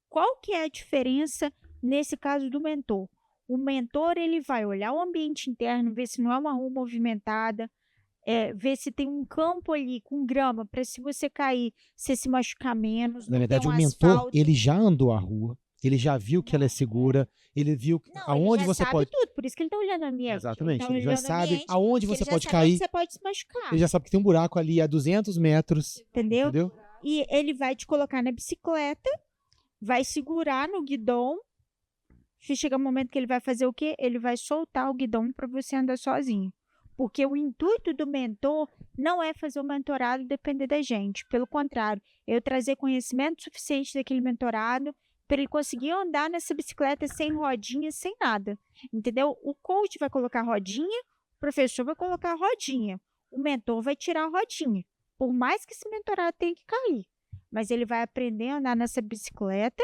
Qual que é a diferença nesse caso do mentor? O mentor, ele vai olhar o ambiente interno, ver se não é uma rua movimentada, ver se tem um campo ali com grama, para se você cair, você se machucar menos. Na verdade, o mentor, ele já andou a rua, ele já viu que ela é segura, ele viu aonde você pode... tudo, por isso que ele está olhando o ambiente. Exatamente, ele já sabe aonde você pode cair. Você pode se machucar. Ele já sabe que tem um buraco ali a 200 metros. Entendeu? E ele vai te colocar na bicicleta, vai segurar no guidão. Chega um momento que ele vai fazer o quê? Ele vai soltar o guidão para você andar sozinho. Porque o intuito do mentor não é fazer o mentorado depender da gente. Pelo contrário, eu trazer conhecimento suficiente daquele mentorado para ele conseguir andar nessa bicicleta sem rodinha, sem nada. Entendeu? O coach vai colocar rodinha, o professor vai colocar rodinha. O mentor vai tirar a rodinha. Por mais que esse mentorado tenha que cair. Mas ele vai aprender a andar nessa bicicleta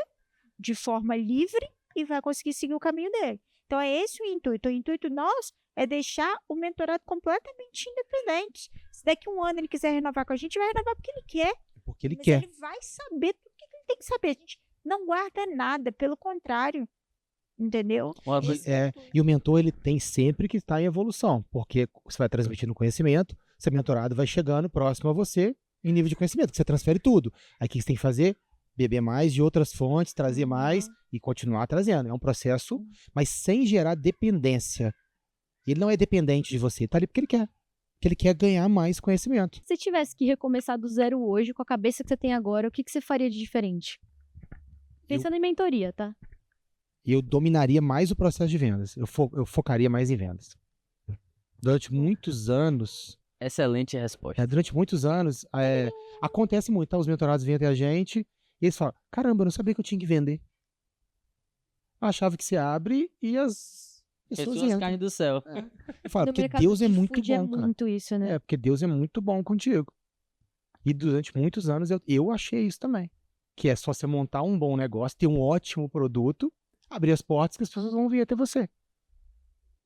de forma livre e vai conseguir seguir o caminho dele. Então, é esse o intuito. O intuito nosso é deixar o mentorado completamente independente. Se daqui a um ano ele quiser renovar com a gente, vai renovar porque ele quer. Porque ele Mas quer. ele vai saber tudo que ele tem que saber. A gente não guarda nada, pelo contrário. entendeu? Uma coisa- E o mentor, ele tem sempre que estar em evolução, porque você vai transmitindo conhecimento, seu mentorado vai chegando próximo a você em nível de conhecimento, que você transfere tudo. Aí o que você tem que fazer? Beber mais de outras fontes, trazer mais e continuar trazendo. É um processo, mas sem gerar dependência. Ele não é dependente de você, tá ali porque ele quer. Porque ele quer ganhar mais conhecimento. Se você tivesse que recomeçar do zero hoje, com a cabeça que você tem agora, o que você faria de diferente? Pensando em mentoria, tá? E eu dominaria mais o processo de vendas. Eu focaria mais em vendas. Durante muitos anos, Excelente resposta. acontece muito, tá? Os mentorados vêm até a gente e eles falam, caramba, eu não sabia que eu tinha que vender. Eu achava que você abre e as pessoas Pessoas entram. caem do céu. Eu falo, No porque mercado Deus é de muito food bom, é cara. muito isso, né? Porque Deus é muito bom contigo. E durante muitos anos eu achei isso também. Que é só você montar um bom negócio, ter um ótimo produto, abrir as portas que as pessoas vão vir até você.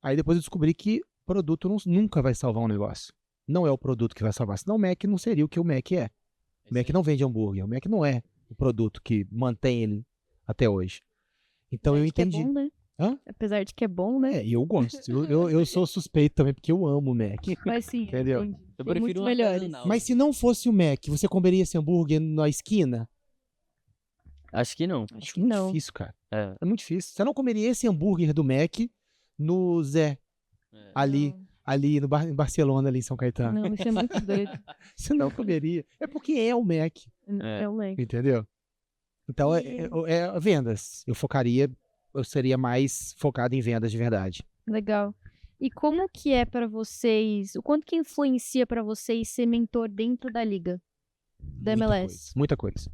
Aí depois eu descobri que produto nunca vai salvar um negócio. Não é o produto que vai salvar. Senão o Mac não seria o que o Mac é. O Mac não vende hambúrguer. O Mac não é o produto que mantém ele até hoje. Então eu Apesar de que entendi. É bom, né? Hã? Apesar de que é bom, né? E eu gosto. Eu sou suspeito também, porque eu amo o Mac. Mas sim, Entendeu? entendi. Eu Tem prefiro muitos uma melhores. artesanal. Mas se não fosse o Mac, você comeria esse hambúrguer na esquina? Acho que não. Acho que muito não. difícil, cara. É. É muito difícil. Você não comeria esse hambúrguer do Mac no Zé, ali no em Barcelona, ali em São Caetano. Não, isso é muito doido. Você não comeria. É porque é o Mac, É o leque. entendeu? Então, é vendas. Eu seria mais focado em vendas de verdade. Legal. E como que é pra vocês, o quanto que influencia pra vocês ser mentor dentro da liga? Da MLS? Muita coisa.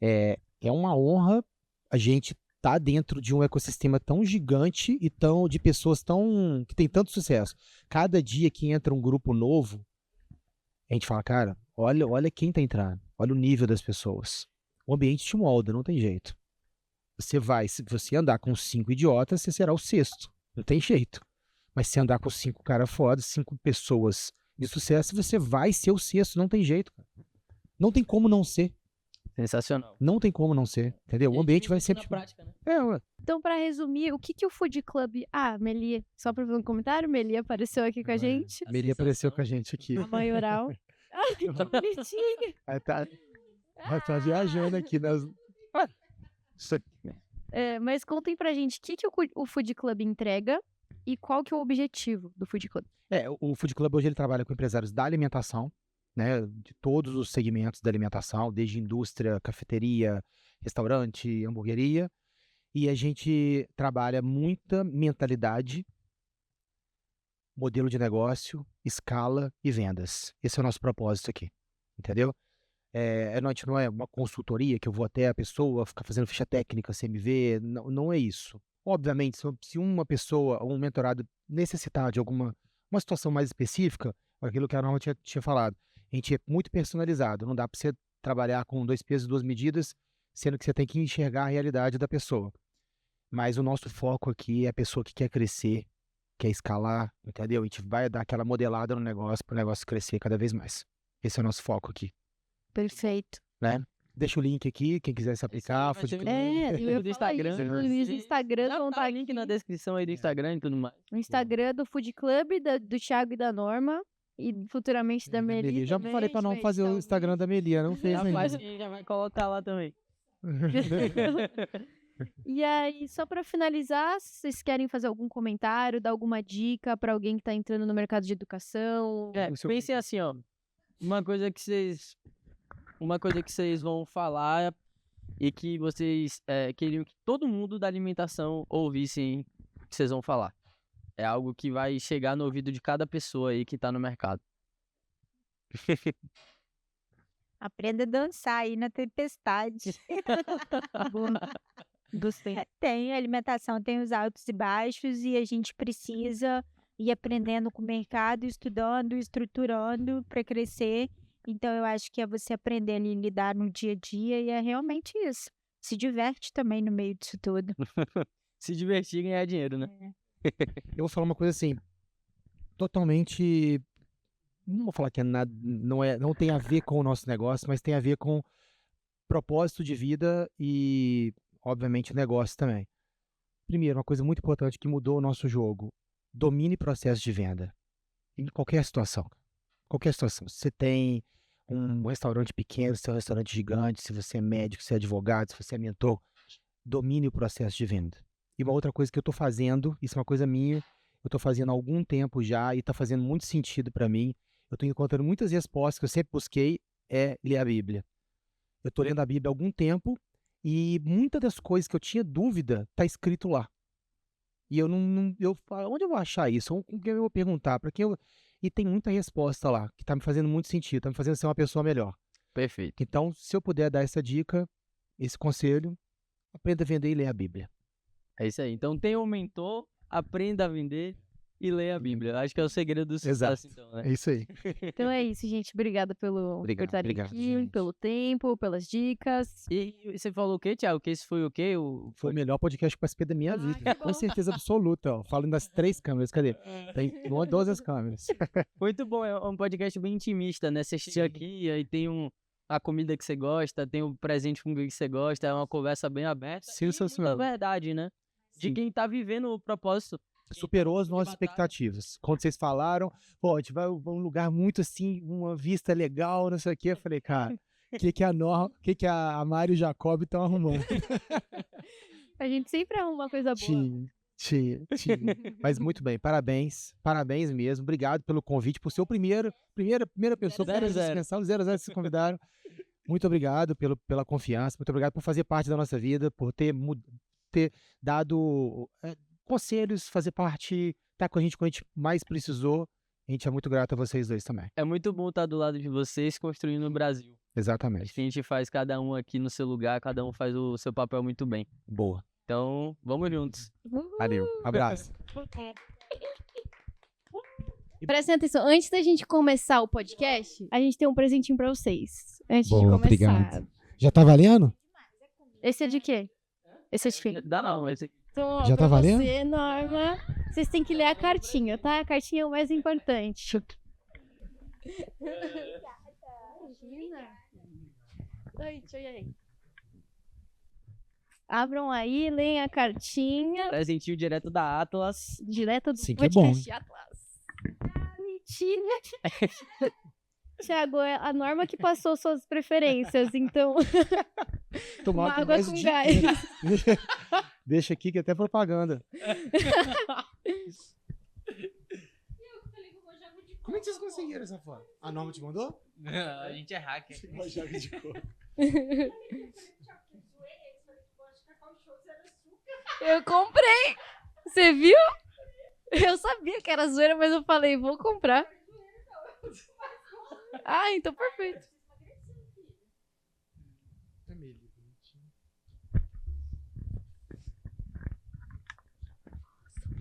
É uma honra a gente estar dentro de um ecossistema tão gigante e de pessoas que tem tanto sucesso. Cada dia que entra um grupo novo, a gente fala, cara, olha quem tá entrando, olha o nível das pessoas. O ambiente te molda, não tem jeito. Se você andar com 5 idiotas, você será o 6º. Não tem jeito. Mas se andar com 5 caras fodas, 5 pessoas de sucesso, você vai ser o 6º, não tem jeito, cara. Não tem como não ser. Sensacional. Não tem como não ser, entendeu? O ambiente vai sempre... Na prática, né? Ué. Então, pra resumir, o que o Food Club... Ah, Melia, só pra fazer um comentário, Melia apareceu aqui com a gente. A Meli apareceu com a gente aqui. A maioral. Ai, que bonitinha. Aí tá viajando aqui nas... Isso aqui. Mas contem pra gente o que o Food Club entrega e qual que é o objetivo do Food Club. O Food Club hoje ele trabalha com empresários da alimentação, né, de todos os segmentos da alimentação, desde indústria, cafeteria, restaurante, hamburgueria, e a gente trabalha muita mentalidade, modelo de negócio, escala e vendas. Esse é o nosso propósito aqui, entendeu? A gente não é uma consultoria que eu vou até a pessoa ficar fazendo ficha técnica, CMV, não é isso. Obviamente, se uma pessoa, um mentorado necessitar de uma situação mais específica, aquilo que a Norma tinha falado, a gente é muito personalizado, não dá para você trabalhar com 2 pesos e 2 medidas, sendo que você tem que enxergar a realidade da pessoa. Mas o nosso foco aqui é a pessoa que quer crescer, quer escalar, entendeu? A gente vai dar aquela modelada no negócio para o negócio crescer cada vez mais. Esse é o nosso foco aqui, Perfeito. né? Deixa o link aqui, quem quiser se aplicar. Vai ter Food um Club. Eu ia do falar Instagram. isso, inclusive, o Instagram Já vão tá tá o link aqui. na descrição aí do Instagram e tudo mais. O Instagram do Food Club, do Thiago e da Norma. E futuramente da Meli. Já também, falei para a não gente fazer vai o editar Instagram da Melia, não fez Já ainda. faz já vai colocar lá também. E aí, só pra finalizar, se vocês querem fazer algum comentário, dar alguma dica pra alguém que tá entrando no mercado de educação. Pensem assim, ó. Uma coisa que vocês vão falar e que vocês queriam que todo mundo da alimentação ouvissem que vocês vão falar. É algo que vai chegar no ouvido de cada pessoa aí que tá no mercado. Aprenda a dançar aí na tempestade. Gostei. Tem alimentação, tem os altos e baixos e a gente precisa ir aprendendo com o mercado, estudando, estruturando para crescer. Então eu acho que é você aprender a lidar no dia a dia e é realmente isso. Se diverte também no meio disso tudo. Se divertir e ganhar dinheiro, né? Eu vou falar uma coisa assim, totalmente, não vou falar que não tem a ver com o nosso negócio, mas tem a ver com propósito de vida e, obviamente, negócio também. primeiro, uma coisa muito importante que mudou o nosso jogo. Domine processo de venda. Em qualquer situação. Qualquer situação. Se você tem um restaurante pequeno, se é um restaurante gigante, se você é médico, se é advogado, se você é mentor, domine o processo de venda. E uma outra coisa que eu estou fazendo, isso é uma coisa minha, eu estou fazendo há algum tempo já e está fazendo muito sentido para mim. Eu estou encontrando muitas respostas que eu sempre busquei, é ler a Bíblia. Eu estou lendo a Bíblia há algum tempo e muitas das coisas que eu tinha dúvida está escrito lá. E eu eu falo, onde eu vou achar isso? Com quem eu vou perguntar? Para quem eu... E tem muita resposta lá, que está me fazendo muito sentido, está me fazendo ser uma pessoa melhor. Perfeito. Então, se eu puder dar essa dica, esse conselho, aprenda a vender e ler a Bíblia. É isso aí. Então tenha um mentor, aprenda a vender e leia a Bíblia. Acho que é o segredo do sucesso, então, né? É isso aí. Então é isso, gente. Obrigada por estarem obrigado, aqui, gente. pelo tempo, pelas dicas. E você falou o quê, Thiago? Que esse foi o quê? Foi o melhor podcast que eu participei da minha vida. que bom. Com certeza absoluta, ó. Falando das 3 câmeras, cadê? Tem 12 as câmeras. Muito bom, é um podcast bem intimista, né? Você chega aqui, aí tem a comida que você gosta, tem o presente com que você gosta, é uma conversa bem aberta. Sensacional. É verdade, né? De quem tá vivendo o propósito. Superou as nossas expectativas. Quando vocês falaram, pô, a gente vai pra um lugar muito assim, uma vista legal, não sei o quê. Eu falei, cara, o que a Mari e o Jacob estão arrumando? A gente sempre arruma uma coisa boa. Tinha. Mas muito bem, parabéns mesmo. Obrigado pelo convite, por ser o primeira pessoa que dispensar o 00 que vocês convidaram. Muito obrigado pela confiança, muito obrigado por fazer parte da nossa vida, por ter dado conselhos, fazer parte, estar com a gente quando a gente mais precisou. A gente é muito grato a vocês dois também. É muito bom estar do lado de vocês construindo o Brasil. Exatamente. Acho que a gente faz cada um aqui no seu lugar, cada um faz o seu papel muito bem. Boa. Então, vamos juntos. Valeu. Abraço. Prestem atenção, antes da gente começar o podcast, a gente tem um presentinho pra vocês. Antes de Boa, começar. obrigado. Já tá valendo? Esse é de quê? Esse é de quê? Dá não, mas... Então, ó, Já pra tá valendo? você, Norma, vocês têm que ler a cartinha, tá? A cartinha é o mais importante. Imagina. Oi, deixa eu ir aí. Abram aí, leem a cartinha. Presentinho direto da Atlas. Direto do Sim, que é podcast Atlas. Ah, mentira. Thiago, é a Norma que passou suas preferências, então... Tomar Uma água com gás. Deixa aqui que é até propaganda. Como é que vocês conseguiram essa foto? A Norma te mandou? A gente é hacker. Uma chave de coco. Eu comprei! Você viu? Eu sabia que era zoeira, mas eu falei, vou comprar. Ah, então perfeito.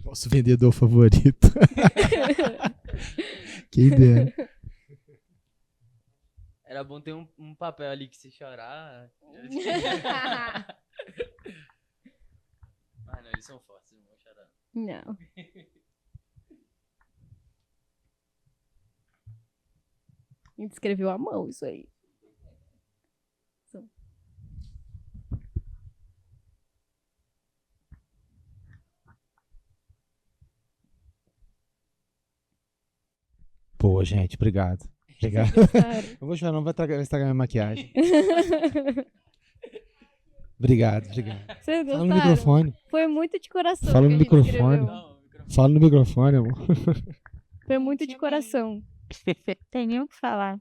Nosso vendedor favorito. Quem dera. Era bom ter um papel ali que se chorar... Ah, não, eles são fortes, não vão chorar. Não. A gente escreveu à mão isso aí. Pô, gente, obrigado. Obrigado. Sério. Eu vou chorar, não vai estragar minha maquiagem. Obrigado. Vocês Fala gostaram? no microfone. Foi muito de coração. Fala que no a gente microfone. escreveu. Fala no microfone, amor. Foi muito de coração. Tem nem o que falar.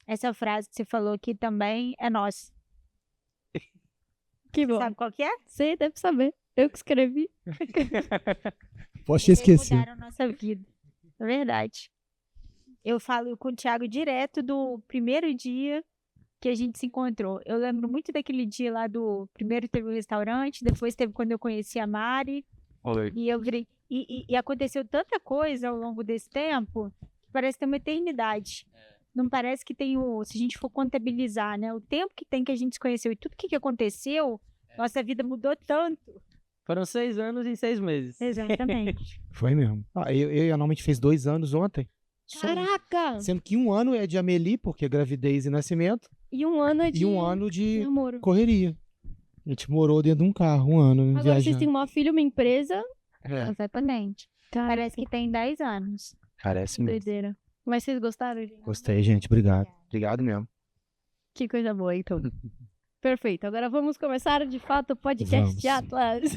Essa frase que você falou aqui também é nossa. Que bom. Sabe qual que é? Você deve saber. Eu que escrevi. Posso te esquecer. Mudaram a nossa vida. É verdade. Eu falo com o Thiago direto do primeiro dia que a gente se encontrou. Eu lembro muito daquele dia lá do... Primeiro teve o restaurante, depois teve quando eu conheci a Mari. Oi. E eu virei... E aconteceu tanta coisa ao longo desse tempo que parece ter uma eternidade. Não parece que tem o... Se a gente for contabilizar, né? O tempo que tem que a gente se conheceu e tudo que aconteceu, nossa vida mudou tanto. Foram 6 anos em 6 meses. Exatamente. Foi mesmo. Eu e a Norma, a gente fez 2 anos ontem. Só- Caraca! Sendo que 1 ano é de Amelie, porque é gravidez e nascimento, E um ano de... e 1 ano de namoro. correria. A gente morou dentro de um carro 1 ano, né, Agora vocês viajando. têm uma filha, uma empresa. É, Exatamente. Cara, Parece que tem 10 anos. parece mesmo. doideira. Mas vocês gostaram, gente? Gostei, gente. Obrigado. Obrigado mesmo. Que coisa boa, então. Perfeito. Agora vamos começar, de fato, o podcast Vamos. de Atlas.